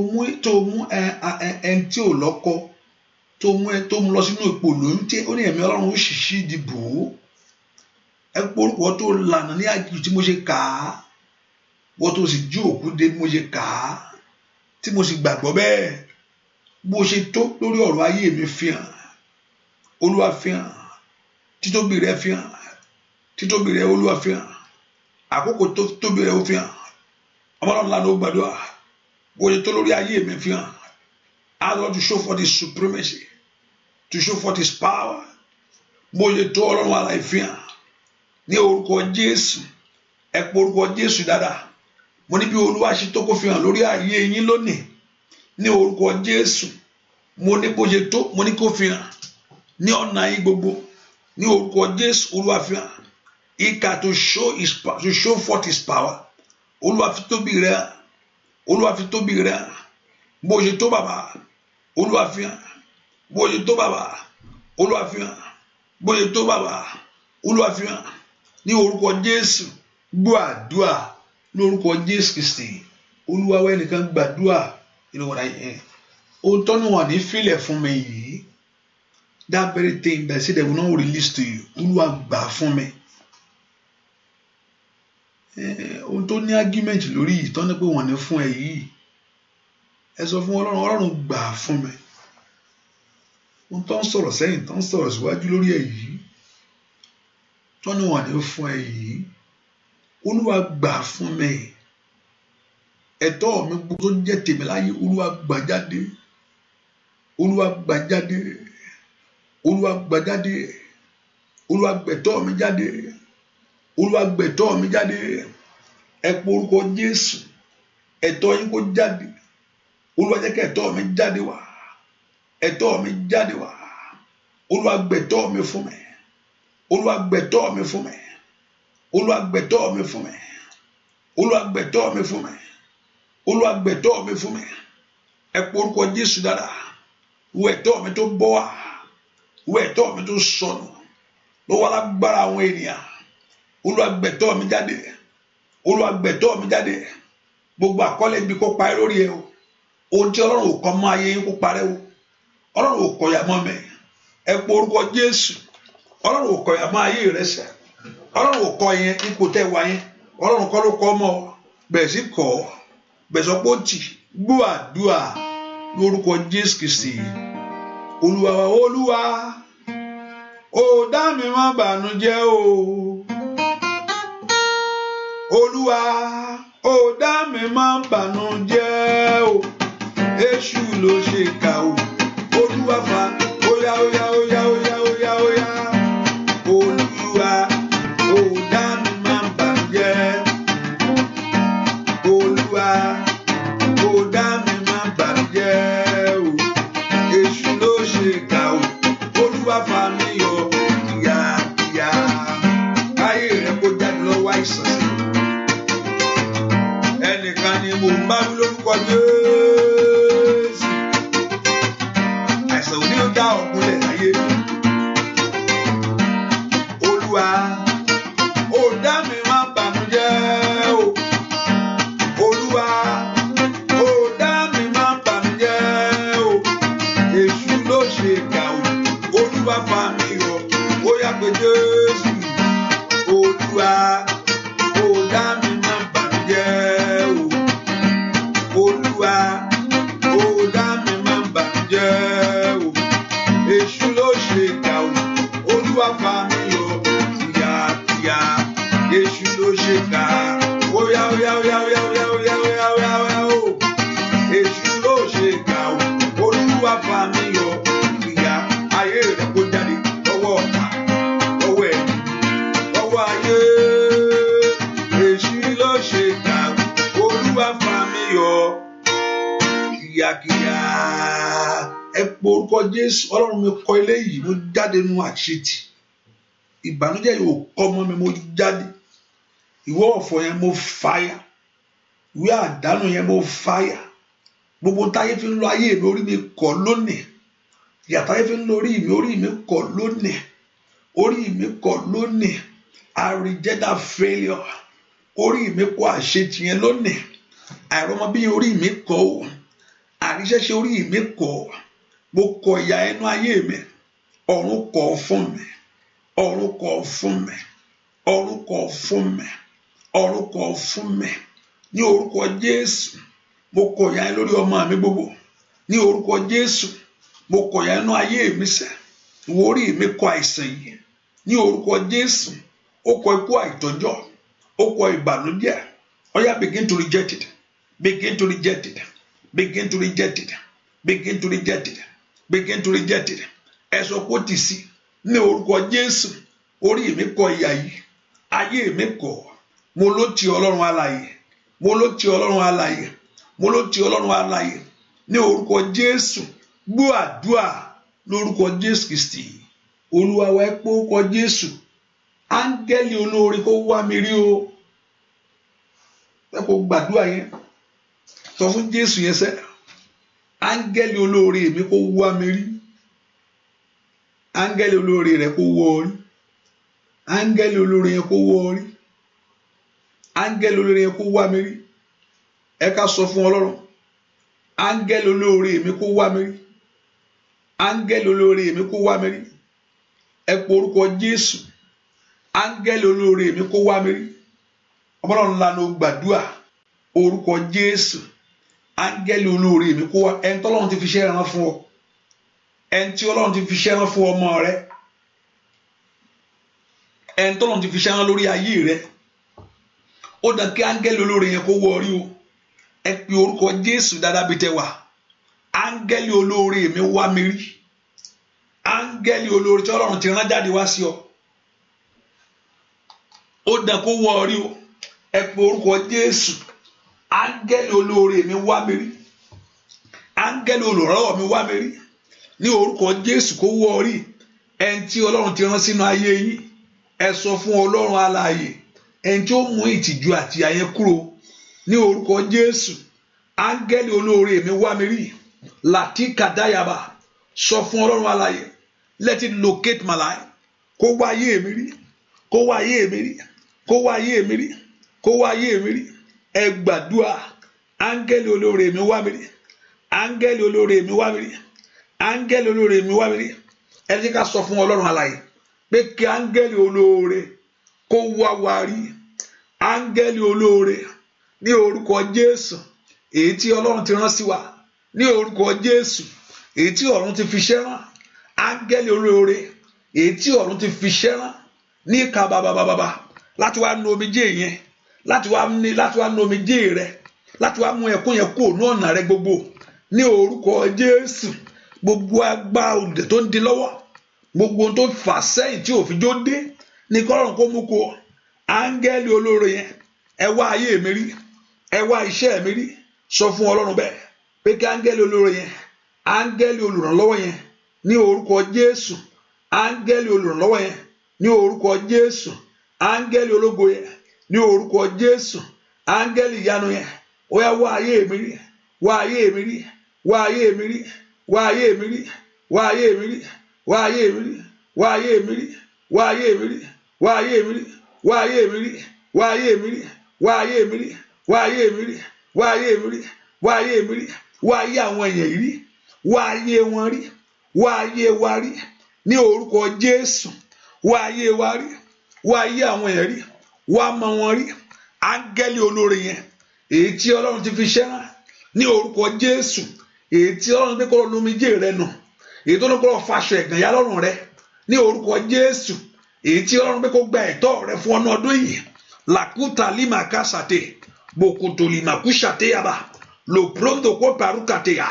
mú ẹni tí ò lọ́kọ, tó mú lọ sínú ipò lóyún tí ó ní ẹ̀mí Ọlọ́run ó ṣìṣì dìbò. Ẹ pé orúkọ tó lànà ní àjù tí mo ṣe kà á. Wọ́n tó sì jí òkú dé bí mo ṣe kà á. Tí mo sì gbàgbọ́ bẹ́ẹ̀. Bó ṣe tó lórí ọ̀rọ̀ ayé mi fi hàn. Olúwa fi hàn. Títóbi rẹ̀ fi hàn. títóbi rẹ̀ Olúwa fi hàn àkókò tó tóbi rẹ̀ ó fi hàn ọmọlọ́run lánàá ó gbàdúrà bóyá tó lórí ayé mi fi hàn ask God to show forth His supremacy to show forth His power bóyá tó ọlọ́run àlàyé fi hàn ní orúkọ Jésù ẹ pé orúkọ Jésù dáadáa mo ní bí Olúwa ṣe tó kó fi hàn lórí ayé yín lónìí ní orúkọ Jésù mo ní bóyá tó mo ní kó fi hàn ní ọ̀nà yín gbogbo ní orúkọ Jésù Olúwa fi hàn ìkà to show forth His power Olúwa fi tóbi rẹ̀ Olúwa fi tóbi rẹ̀ bóyá tó bàbá Olúwa fi hàn bóyá tó bàbá Olúwa fi hàn bóyá tó bàbá Olúwa fi hàn ní orúkọ Jésù gbọ́ àdúà ní orúkọ Jésù Kristi Olúwa wá ẹnìkan gbàdúà ìrọ̀wọ̀n ayé ohun tó ní wọn ní fílẹ̀ fún mi yìí that very thing that say they will not release to you Olúwa gbà fún mi ohun tó ní argument lórí yìí tó ní pé wọ́n ní fún ẹ yìí ẹ sọ fún Ọlọ́run gbà fún mi ohun tó ń sọ̀rọ̀ sẹ́yìn tó ń sọ̀rọ̀ síwájú lórí ẹ yìí tó ní wọ́n ní fún ẹ yìí Olúwa gbà fún mi ẹ̀tọ́ mi gbogbo tó jẹ́ tèmi láyé Olúwa gbà jáde Olúwa gbà jáde Olúwa gbà jáde Olúwa gbẹ̀tọ́ mi jáde Olúwa gbẹ̀tọ́ mi jáde ẹ pé orúkọ Jésù ẹ̀tọ́ yín kó jáde Olúwa jẹ́ kí ẹ̀tọ́ mi jáde wá ẹ̀tọ́ mi jáde wá Olúwa gbẹ̀tọ́ mi fún mi Olúwa gbẹ̀tọ́ mi fún mi Olúwa gbẹ̀tọ́ mi fún mi Olúwa gbẹ̀tọ́ mi fún mi Olúwa gbẹ̀tọ́ mi fún mi ẹ pé orúkọ Jésù dáadáa wo ẹ̀tọ́ mi tó bọ́ wá wo ẹ̀tọ́ mi tó sọnù lọ́wọ́ alágbára àwọn ènìyàn Olúwa gbẹ̀tọ́ mi jáde Olúwa gbẹ̀tọ́ mi jáde gbogbo àkọlé ibi kó parí lórí ẹ o ohun tí Ọlọ́run ò kọ mọ́ ayé yín kó parẹ́ o Ọlọ́run ò kọ̀yà mọ́ mi ẹ pé orúkọ Jésù Ọlọ́run ò kọ̀yà mọ́ ayé rẹ sẹ́ Ọlọ́run ò kọ yẹn ipò tẹ́ wá yẹn Ọlọ́run kọ́ ló kọ́ mọ́ bẹ̀rẹ̀ sí kọ́ bẹ̀rẹ̀ sọ pé ó tì gbọ́ àdúrà lórúkọ Jésù Kristi Olúwa wa Olúwa ó dá mi má bànújẹ́ o Olúwa ó dá mi má bànújẹ́ o Èṣù ló ṣe kà o Olúwa fa óyá óyá óyá óyá óyá óyá Olúwa ó dá mi má bànújẹ́ Olúwa ó dá mi má bànújẹ́ o Èṣù ló ṣe kà o Olúwa fa mi yọ kíákíá káyé rẹ kó jáde lọ́wọ́ àìsàn sí ẹnìkan ni mo ń bá wí lórúkọ Jésù àìsàn òní ó dá ọ̀gúnlẹ̀ láyé Olúwa ó dá mi má bànújẹ́ o Olúwa ó dá mi má bànújẹ́ o Èṣù ló ṣe kà o Olúwa fa mi yọ ó yá pé Jésù Olúwa ó dá mi má bànújẹ́ o Olúwa ó dá mi má bànújẹ́ o Èṣù ló ṣe kà o Olúwa fa mi yọ kíákíá Èṣù ló ṣe kà óyá óyá óyá óyá óyá óyá óyá óyá óyá o Èṣù ló ṣe kà o Olúwa fa mi yọ kíá ayé rẹ kó jáde lọ́wọ́ ọ̀tá lọ́wọ́ ẹ̀ lọ́wọ́ ayé Èṣù ló ṣe kà o Olúwa fa mi yọ kíákíá ẹ pé orúkọ Jésù Ọlọ́run mi kọ ilé yìí mo jáde nínú àṣetì ìbànújẹ́ yóò kọ́ mọ́ mi mo jáde ìwọ ọ̀fọ̀ yẹn mo fàyà ìwé àdánù yẹn mo fàyà gbogbo táyé fi ń lọ ayé mi orí mi kọ̀ lónìí ìyàtọ̀ ayé fi ń lọ orí mi kọ̀ lónìí orí mi kọ̀ lónìí I reject that failure orí mi kọ̀ àṣetì yẹn lónìí àìrọ́mọ bí orí mi kọ̀ o àríṣẹ́ṣe orí mi kọ̀ mo kọ̀ ìyà ẹnu ayé mi ọ̀run kọ̀ fún mi ọ̀run kọ̀ fún mi ọ̀run kọ̀ fún mi ọ̀run kọ̀ fún mi ní orúkọ Jésù mo kọ̀ ìyà lórí ọmọ mi gbogbo ní orúkọ Jésù mo kọ̀ ìyà ẹnu ayé mi sẹ́ ìwọ orí mi kọ̀ àìsàn yìí ní orúkọ Jésù okọ̀ ikú àìtọ́jọ́, okọ̀ ìbànújẹ́. Oya, begin to reject it. Begin to reject it. Begin to reject it. Begin to reject it. Begin to reject it. Ẹ sọ pé ó ti sí ní orúkọ Jésù. Orí mi kọ̀ ìyà yìí, ayé mi kọ̀. Mo ló ti Ọlọ́run alààyè. Mo ló ti Ọlọ́run alààyè. Mo ló ti Ọlọ́run alààyè. Ní orúkọ Jésù, gbọ́ àdúrà lórúkọ Jésù Kristi. Olúwa wa, ẹ pé orúkọ Jésù. Áńgẹ́lì olóore kó wá mi rí o. Ẹ kó gbàdúrà yẹn. Sọ fún Jésù yẹn sẹ́. Áńgẹ́lì olóore mi kó wá mi rí. Áńgẹ́lì olóore rẹ̀ kó wọ́ ọ rí. Áńgẹ́lì olóore yẹn kó wọ́ ọ rí. Áńgẹ́lì olóore yẹn kó wá mi rí. Ẹ ká sọ fún Ọlọ́run. Áńgẹ́lì olóore mi kó wá mi rí. Áńgẹ́lì olóore mi kó wá mi rí. Ẹ pe orúkọ Jésù. Áńgẹ́lì olóore mi kó wá mi rí. Ọlọ́run lanu gbàdúrà orúkọ Jésù. Áńgẹ́lì olóore mi kó wá. Ẹni tí Ọlọ́run ti fi iṣẹ́ rán fún ọ. Ẹni tí Ọlọ́run ti fi iṣẹ́ rán fún ọmọ rẹ. Ẹni tí Ọlọ́run ti fi iṣẹ́ rán lórí ayé rẹ. Ó dàn kí áńgẹ́lì olóore yẹn kó wọ orí o. Ẹ pe orúkọ Jésù dáadáa bí tẹ wà. Áńgẹ́lì olóore mi wá mi rí. Áńgẹ́lì olóore tí Ọlọ́run ti rán jáde wá sí ọ. Ó dàn kó wọ orí o. Ẹ pe orúkọ Jésù. Áńgẹ́lì olóore mi wá mi rí. Áńgẹ́lì olùrànlọ́wọ́ mi wá mi rí. Ní orúkọ Jésù kó wọ orí. Ẹni tí Ọlọ́run ti rán sínú ayé yín. Ẹ sọ fún Ọlọ́run alààyè. Ẹni tí ó mú ìtìjú àti àyẹn kúrò. Ní orúkọ Jésù. Áńgẹ́lì olóore mi wá mi rí. Láti kàdáyàbá. Sọ fún Ọlọ́run alààyè. Let it locate my life. Kó wá ayé mi rí. Kó wá ayé mi rí. Kó wá ayé mi rí. Kó wá ayé mi rí. Ẹ gbàdúrà. Áńgẹ́lì olóore mi wá mi rí. Áńgẹ́lì olóore mi wá mi rí. Áńgẹ́lì olóore mi wá mi rí. Ẹ jẹ́ ká sọ fún Ọlọ́run alààyè pé kí áńgẹ́lì olóore kó wá wa rí. Áńgẹ́lì olóore ní orúkọ Jésù èyí tí Ọlọ́run ti rán sí wa. Ní orúkọ Jésù èyí tí ọ̀run ti fi ṣẹ́ rán. Áńgẹ́lì olóore èyí tí ọ̀run ti fi ṣẹ́ rán ní ìka bàbàbàbà láti wá nu omijé yẹn, láti wá nu omijé rẹ, láti wá mú ẹkún yẹn kúrò ní ọ̀nà rẹ gbogbo. Ní orúkọ Jésù gbogbo agbára òdè tó ń di lọ́wọ́, gbogbo tó fà sẹ́yìn tí òfin jó dé ní kọ́lọ́run kó mú kó. Áńgẹ́lì olóore yẹn ẹ wá ayé mi rí. Ẹ wá iṣẹ́ mi rí. Sọ fún Ọlọ́run bẹ́ẹ̀ pé kí áńgẹ́lì olóore yẹn, áńgẹ́lì olùrànlọ́wọ́ yẹn ní orúkọ Jésù. Áńgẹ́lì olùrànlọ́wọ́ yẹn ní orúkọ Jésù. Áńgẹ́lì ológo yẹn ní orúkọ Jésù. Áńgẹ́lì ìyanu yẹn ó yá wá ayé mi rí. Wá ayé mi rí. Wá ayé mi rí. Wá ayé mi rí. Wá ayé mi rí. Wá ayé mi rí. Wá ayé mi rí. Wá ayé mi rí. Wá ayé mi rí. Wá ayé mi rí. Wá ayé mi rí. Wá ayé mi rí. Wá ayé mi rí. Wá ayé mi rí. Wá ayé mi rí. Wá ayé àwọn èèyàn yìí rí. Wá ayé wọn rí. Wá ayé wa rí. Ní orúkọ Jésù. Wá ayé wa rí. Wá ayé àwọn èèyàn rí. Wá mọ wọn rí. Áńgẹ́lì olóore yẹn èyí tí Ọlọ́run ti fi ṣẹ́ rán ní orúkọ Jésù. Èyí tí Ọlọ́run pé kó lọ omijé rẹ nù. Èyí tó ní kó lọ faṣọ ẹ̀gàn ya lọ́rùn rẹ ní orúkọ Jésù. Èyí tí Ọlọ́run pé kó gba ẹ̀tọ́ rẹ fún ọ̀nà ọdún yìí. Làkúta lima kásàté bòkòtò lima kúṣàté yaba lò pronto kó parúkàté yà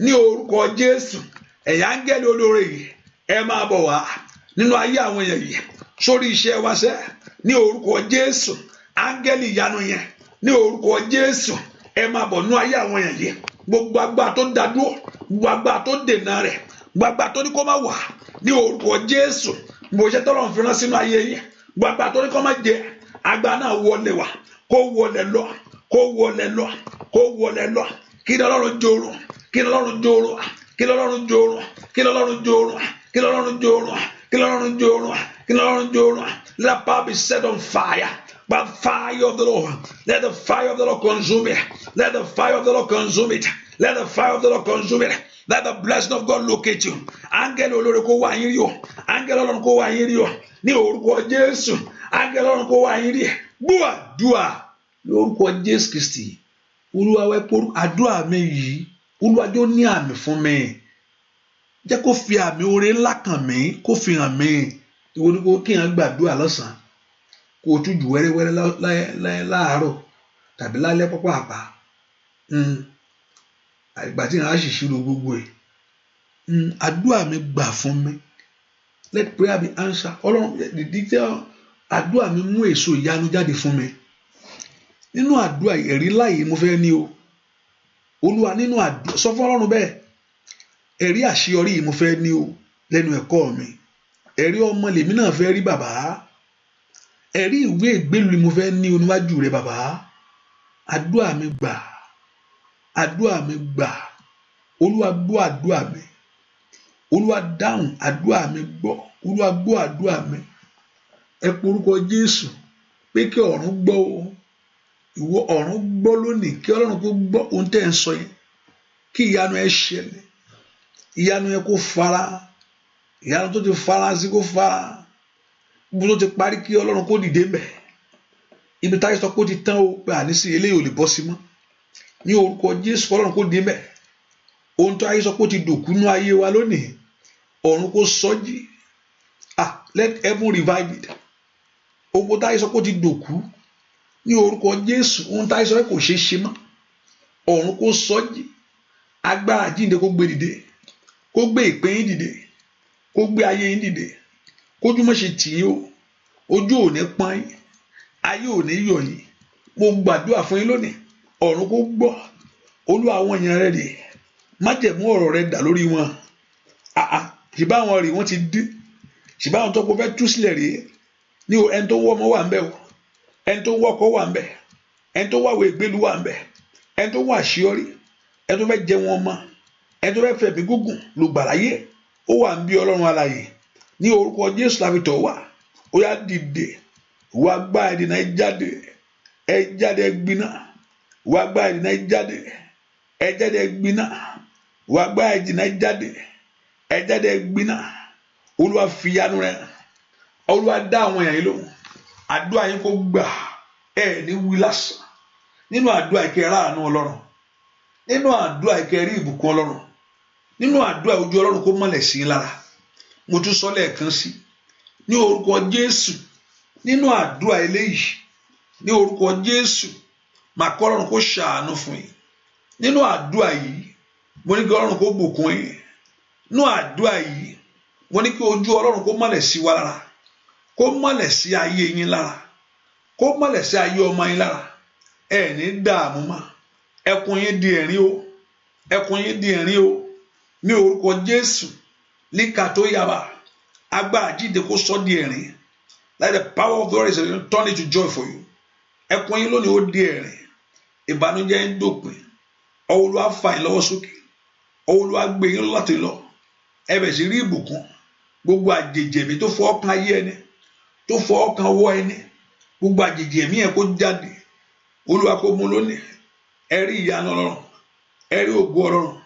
ní orúkọ Jésù. Ẹ̀yà áńgẹ́lì olóore yìí ẹ máa bọ̀ wá nínú ayé àwọn èèyàn yìí sórí iṣẹ́ wa sẹ́ ní orúkọ Jésù. Áńgẹ́lì ìyanu yẹn ní orúkọ Jésù ẹ máa bọ̀ nínú ayé àwọn èèyàn yìí. Gbogbo agbára tó dádúró, gbogbo agbára tó dènà rẹ̀, gbogbo agbára tó ní kó má wà ní orúkọ Jésù. Mo ṣe tọ́lọ́run fi rán sínú ayé yìí. Gbogbo agbára tó ní kó má jẹ, agbára náà wọlé wá, kó wọlé lọ, kó wọlé lọ, kó wọlé lọ. Kí ni Ọlọ́run jòrò, kí ni Ọlọ́run jòrò, kí ni Ọlọ́run jòrò, kí ni Ọlọ́run jòrò, kí ni Ọlọ́run jòrò, kí ni Ọlọ́run jòrò, kí ni Ọlọ́run jòrò. Let power be set on fire. By the fire of the Lord, let the fire of the Lord consume it. Let the fire of the Lord consume it. Let the fire of the Lord consume it. Let the blessing of God locate you. Áńgẹ́lì olóore kó wá yín rí o. Áńgẹ́lì Ọlọ́run kó wá yín rí o. Ní orúkọ Jésù. Áńgẹ́lì Ọlọ́run kó wá yín rí. Gbọ́ àdúrà lórúkọ Jésù Kristi. Olúwa wá pé àdúrà mi yìí, Olúwa jọ̀ọ́ ní àmì fún mi. Jẹ́ kó fi àmì oore ńlá kàn mí, kó fi hàn mí. Ìwọ ni kó kí n gbàdúrà lọ́sàn-án. kó tún jù wẹ́rẹ́wẹ́rẹ́ láàárọ̀ tàbí lálẹ́ pápá àgbà tí ìrìn àṣìṣirò gbogbo ẹ̀. Àdúrà mi gbà fún mi. Let prayer be answered. Ọlọ́run dìdí tẹ́ àdúrà mi mú èso ìyanu jáde fún mi. Nínú àdúrà ẹ̀rí láàyè mo fẹ́ ní o. Olúwa nínú àdúrà sọ fún Ọlọ́run bẹ́ẹ̀. Ẹ̀rí àṣeyọrí yìí mo fẹ́ ní o lẹ́nu ẹ̀kọ́ mi. Ẹ̀rí ọmọ lèmi náà fẹ́ rí bàbá. Ẹ̀rí ìwé ìgbélú mo fẹ́ ní oníwájú rẹ bàbá. Àdúrà mi gbà. Àdúrà mi gbà. Olúwa gbọ́ àdúrà mi. Olúwa dáhùn àdúrà mi gbọ́. Olúwa gbọ́ àdúrà mi. Ẹ porúkọ Jésù pé kí ọ̀run gbọ́ o. Ìwọ ọ̀run gbọ́ lónìí kí Ọlọ́run kó gbọ́ ohun tẹ́ ń sọ yẹn. Kí ìyanu ẹ ṣẹlẹ̀. Ìyanu yẹn kó fara. Ìyanu tó ti fara sí kó fara. Ibi tó ti parí kí Ọlọ́run kó dìde mbẹ̀. Ibi táyé sọ pé ó ti tán o pé àníṣe eléyìí ò lè bọ́ sí mọ́. Ní orúkọ Jésù Ọlọ́run kó dìde mbẹ̀. Ohun tó ayé sọ pé ó ti dòkú nú ayé wa lónìí. Ọ̀run kó sọ́jí. Let heaven revive it. Ohun táyé sọ pé ó ti dòkú. Ní orúkọ Jésù ohun táyé sọ pé kò ṣeé ṣe mọ́. Ọ̀run kó sọ́jí. Agbára jíǹde kó gbé dìde. Kó gbé ìpín yín dìde. Kó gbé ayé yín dìde. Kójú má ṣe tì yín o. Ojú ò ní pọ́n yín. Ayé ò ní yọ̀ yín. Mo gbàdúrà fún yín lónìí. Ọ̀run kó gbọ́. Olúwa àwọn èèyàn rẹ̀ rè. Májẹ̀mú ọ̀rọ̀ rẹ̀ dà lórí wọn. Ṣìbá àwọn rè wọ́n ti dé. Ṣìbá àwọn tó kó fẹ́ tú sílẹ̀ rèé. Ní o ẹni tó wọ́ ọmọ wà ń bẹ̀ o. Ẹni tó wọ́ ọkọ wà ń bẹ̀. Ẹni tó wàwé ìgbélu wà ń bẹ̀. Ẹni tó wà àṣeyọrí. Ẹni tó fẹ́ jẹ wọn mọ́. Ẹni tó fẹ́ fẹ̀mí gúngùn ló gbàláyé. Ó wà ń bí Ọlọ́run alààyè. Ní orúkọ Jésù láfi tọ̀ wá. Ó yá dìde. Wá gbá ìdènà ẹ jáde. Ẹ jáde ẹ gbiná. Wá gbá ìdènà ẹ jáde. Ẹ jáde ẹ gbiná. Wá gbá ìdènà ẹ jáde. Ẹ jáde ẹ gbiná. Olúwa fi ìyanu rẹ̀. Olúwa dá àwọn èèyàn yìí lóhùn. Àdúrà yín kó gbà. Ẹ ní wí lásán. Nínú àdúrà ìkẹ́ ráàánú Ọlọ́run. Nínú àdúrà ìkẹ́ rí ìbùkún Ọlọ́run. Nínú àdúrà ojú Ọlọ́run kó mọ́lẹ̀ sí lára. Mo tún sọ lẹ́ẹ̀kan sí. Ní orúkọ Jésù. Nínú àdúrà eléyìí. Ní orúkọ Jésù. Màá kọ́ Ọlọ́run kó ṣàánú fún yín. Nínú àdúrà yìí. Mo ní kí Ọlọ́run kó bùkún yín. Nínú àdúrà yìí. Mo ní kí ojú Ọlọ́run kó mọ́lẹ̀ sí wa lára. Kó mọ́lẹ̀ sí ayé yín lára. Kó mọ́lẹ̀ sí ayé ọmọ yín lára. Ẹ ní dààmú mọ́. Ẹkún yín di ẹ̀rín o. Ẹkún yín di ẹ̀rín o. Ní orúkọ Jésù. Líka tó yaba. Agbára jíde kó sọ di ẹ̀rín. Let the power of the Lord is turn it to joy for you. Ẹkún yín lónìí ó di ẹ̀rín. Ìbànújẹ́ ń dópin. Ọwọ́ Olúwa fà yín lọ́wọ́ sókè. Ọwọ́ Olúwa gbé yín láti lọ. Ẹ bẹ̀ sí rí ìbùkún. Gbogbo àjèjì ẹ̀mí tó fọ́ ọkàn ayé ẹni. Tó fọ́ ọkàn ọwọ́ ẹni. Gbogbo àjèjì ẹ̀mí ẹ̀ kó jáde. Olúwa kó mú lónìí. Ẹ rí ìyanu Ọlọ́run. Ẹ rí ògo Ọlọ́run.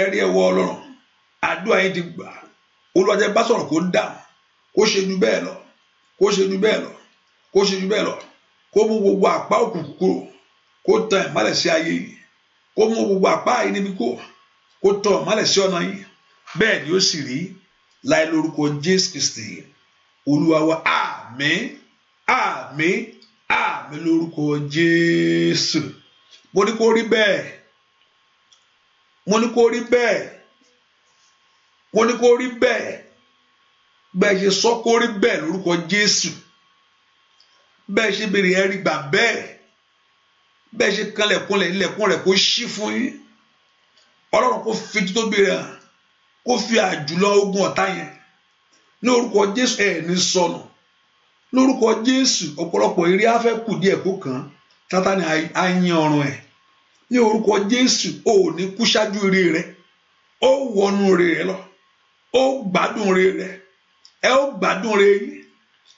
Ẹ rí ẹwọ Ọlọ́run. Àdúrà yín ti gbà. Olúwa tẹ́ bá sọ̀rọ̀ kó dáhùn. Kó ṣe ju bẹ́ẹ̀ lọ. Kó ṣe ju bẹ́ẹ̀ lọ. Kó ṣe ju bẹ́ẹ̀ lọ. Kó mú gbogbo àpá òkùnkùn kúrò. Kó tan ìmọ́lẹ̀ sí ayé yìí. Kó mú gbogbo àpá yìí níbi kó. Kó tan ìmọ́lẹ̀ sí ọ̀nà yìí. Bẹ́ẹ̀ ni ó sì rí. Láì lórúkọ Jésù Kristi. Olúwa wa àmín. Àmín. Àmín lórúkọ Jésù. Mo ní kó rí bẹ́ẹ̀. Mo ní kó rí bẹ́ẹ̀. Mo ní kó rí bẹ́ẹ̀. Bẹ́ẹ̀ ṣe sọ kó rí bẹ́ẹ̀ lórúkọ Jésù. Bẹ́ẹ̀ ṣe béèrè ẹ rí gbà bẹ́ẹ̀. Bẹ́ẹ̀ ṣe kanlẹ̀kùnlẹ̀ ilẹ̀kùn rẹ̀ kó ṣí fún yín. Ọlọ́run kó fi títóbi rẹ̀ hàn. Kó fi àjùlọ ogun ọ̀tá yẹn. Ní orúkọ Jésù ẹ̀ ní sọnù. Lórúkọ Jésù ọ̀pọ̀lọpọ̀ eré afẹ́ kù díẹ̀ kó kàn. Sátánì á yan ọrùn ẹ̀. Ní orúkọ Jésù ò ní kú ṣáájú ire rẹ̀. Ó wọnú ire rẹ̀ lọ. Ó gbádùn ire rẹ̀. Ẹ ó gbádùn ire yín.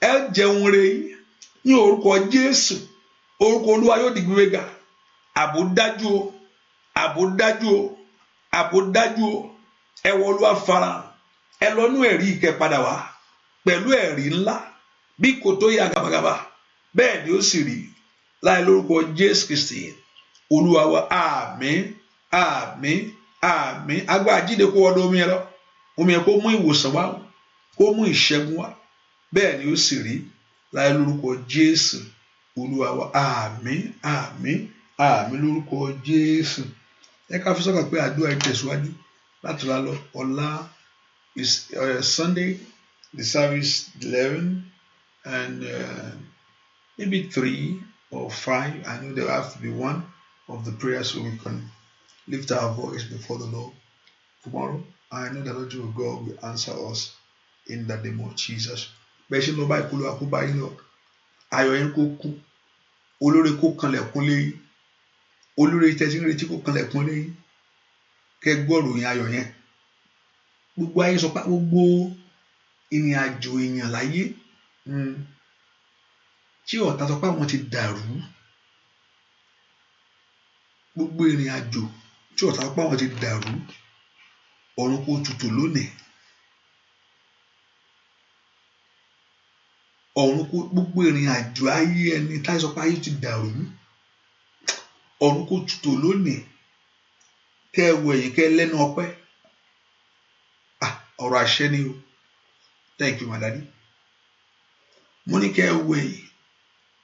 Ẹ jẹun ire yín. Ní orúkọ Jésù orúkọ Olúwa yóò di gbígbéga. Ààbò dájú o. Ààbò dájú o. Ààbò dájú o. Ẹ wọ Olúwa farahàn. Ẹ lọ́nú ẹ̀rí ìkẹ́ padà wá pẹ̀lú ẹ̀rí ńlá bí kò tó yà gàbàgàbà bẹ́ẹ̀ ni ó sì rí láì lórúkọ Jésù Kristi Olúwa wa àmín àmín àmín. Agbára jíde kó wọnú omi yẹn lọ. Omi yẹn kó mú ìwòsàn wá. Kó mú ìṣẹ́gun wá. Bẹ́ẹ̀ ni ó sì rí láì lórúkọ Jésù Olúwa wa àmín àmín àmín lórúkọ Jésù. Ẹ ká fi sọ́kàn pé àdúrà ìtẹ̀síwájú láti la lọ. Ọ̀la is Sunday, the service 11 and maybe 3 or 5. I know there have to be one of the prayers so we can lift our voice before the Lord tomorrow. I know the Lord your God will answer us in the name of Jesus. Bẹ́ẹ̀ ṣe lọ bá ìkúlù àkóbá yín lọ, ayọ̀ yẹn kó kú, olóore kó kanlẹ̀kùn léyìn, olóore tẹ́tí ń retí kó kanlẹ̀kùn léyìn, kẹ́ gbọ́rò yẹn ayọ̀ yẹn. Gbogbo ayé sọ pé gbogbo ìrìn àjò èèyàn láyé tí ọ̀tá sọ pé àwọn ti dàrú, gbogbo ìrìn àjò tí ọ̀tá sọ pé àwọn ti dàrú, ọ̀run kó tutù lónìí. Ọ̀run kó gbogbo ìrìn àjò ayé ẹni tá sọ pé ayé ti dàrú, ọ̀run kó tutù lónìí. Kẹ́ ẹ wọ ẹ̀yìn kẹ́ ẹ lẹ́nu ọpẹ́. Ọ̀rọ̀ àṣẹ ni o. Thank you my daddy. Mo ní kẹ́ ẹ wọ ẹ̀yìn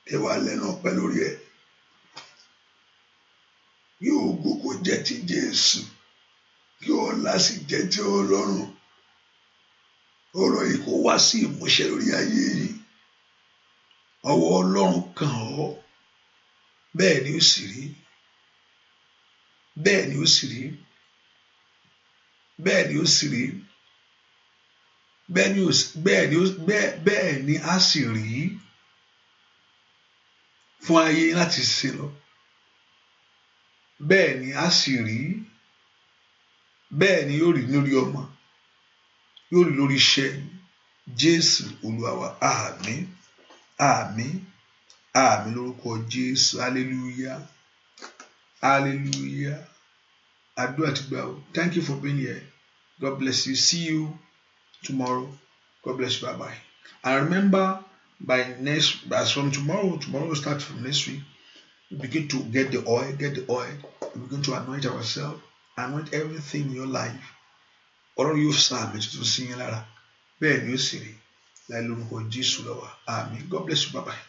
kẹ́ ẹ wà lẹ́nu ọpẹ́ lórí ẹ̀. Kí ògo kó jẹ́ ti Jésù, kí ọlá sì jẹ́ ti Ọlọ́run. Ọ̀rọ̀ yìí kó wá sí ìmúṣẹ lórí ayé yìí. Ọwọ́ Ọlọ́run kàn ọ́, bẹ́ẹ̀ ni ó sì rí, bẹ́ẹ̀ ni ó sì rí, bẹ́ẹ̀ ni ó sì rí, bẹ́ẹ̀ ni á sì rí fún ayé láti ṣe lọ. Bẹ́ẹ̀ ni á sì rí, bẹ́ẹ̀ ni yóò rí lórí ọmọ, yóò rí lórí iṣẹ́ Jésù Olúwa wa. Àmín àmín àmín lórúkọ Jésù. Hallelujah hallelujah. Àdúrà ti gbà o. Thank you for being here. God bless you. See you tomorrow. God bless you. Bye bye. And remember, as from tomorrow will start from next week. We begin to get the oil. We begin to anoint ourselves, anoint everything in your life. Ọlọ́run yóò sàmì tuntun sí yín lára. Bẹ́ẹ̀ ni ó sì rí. Láì lórúkọ Jésù lọ́wọ́. Àmín. God bless you. Bye bye.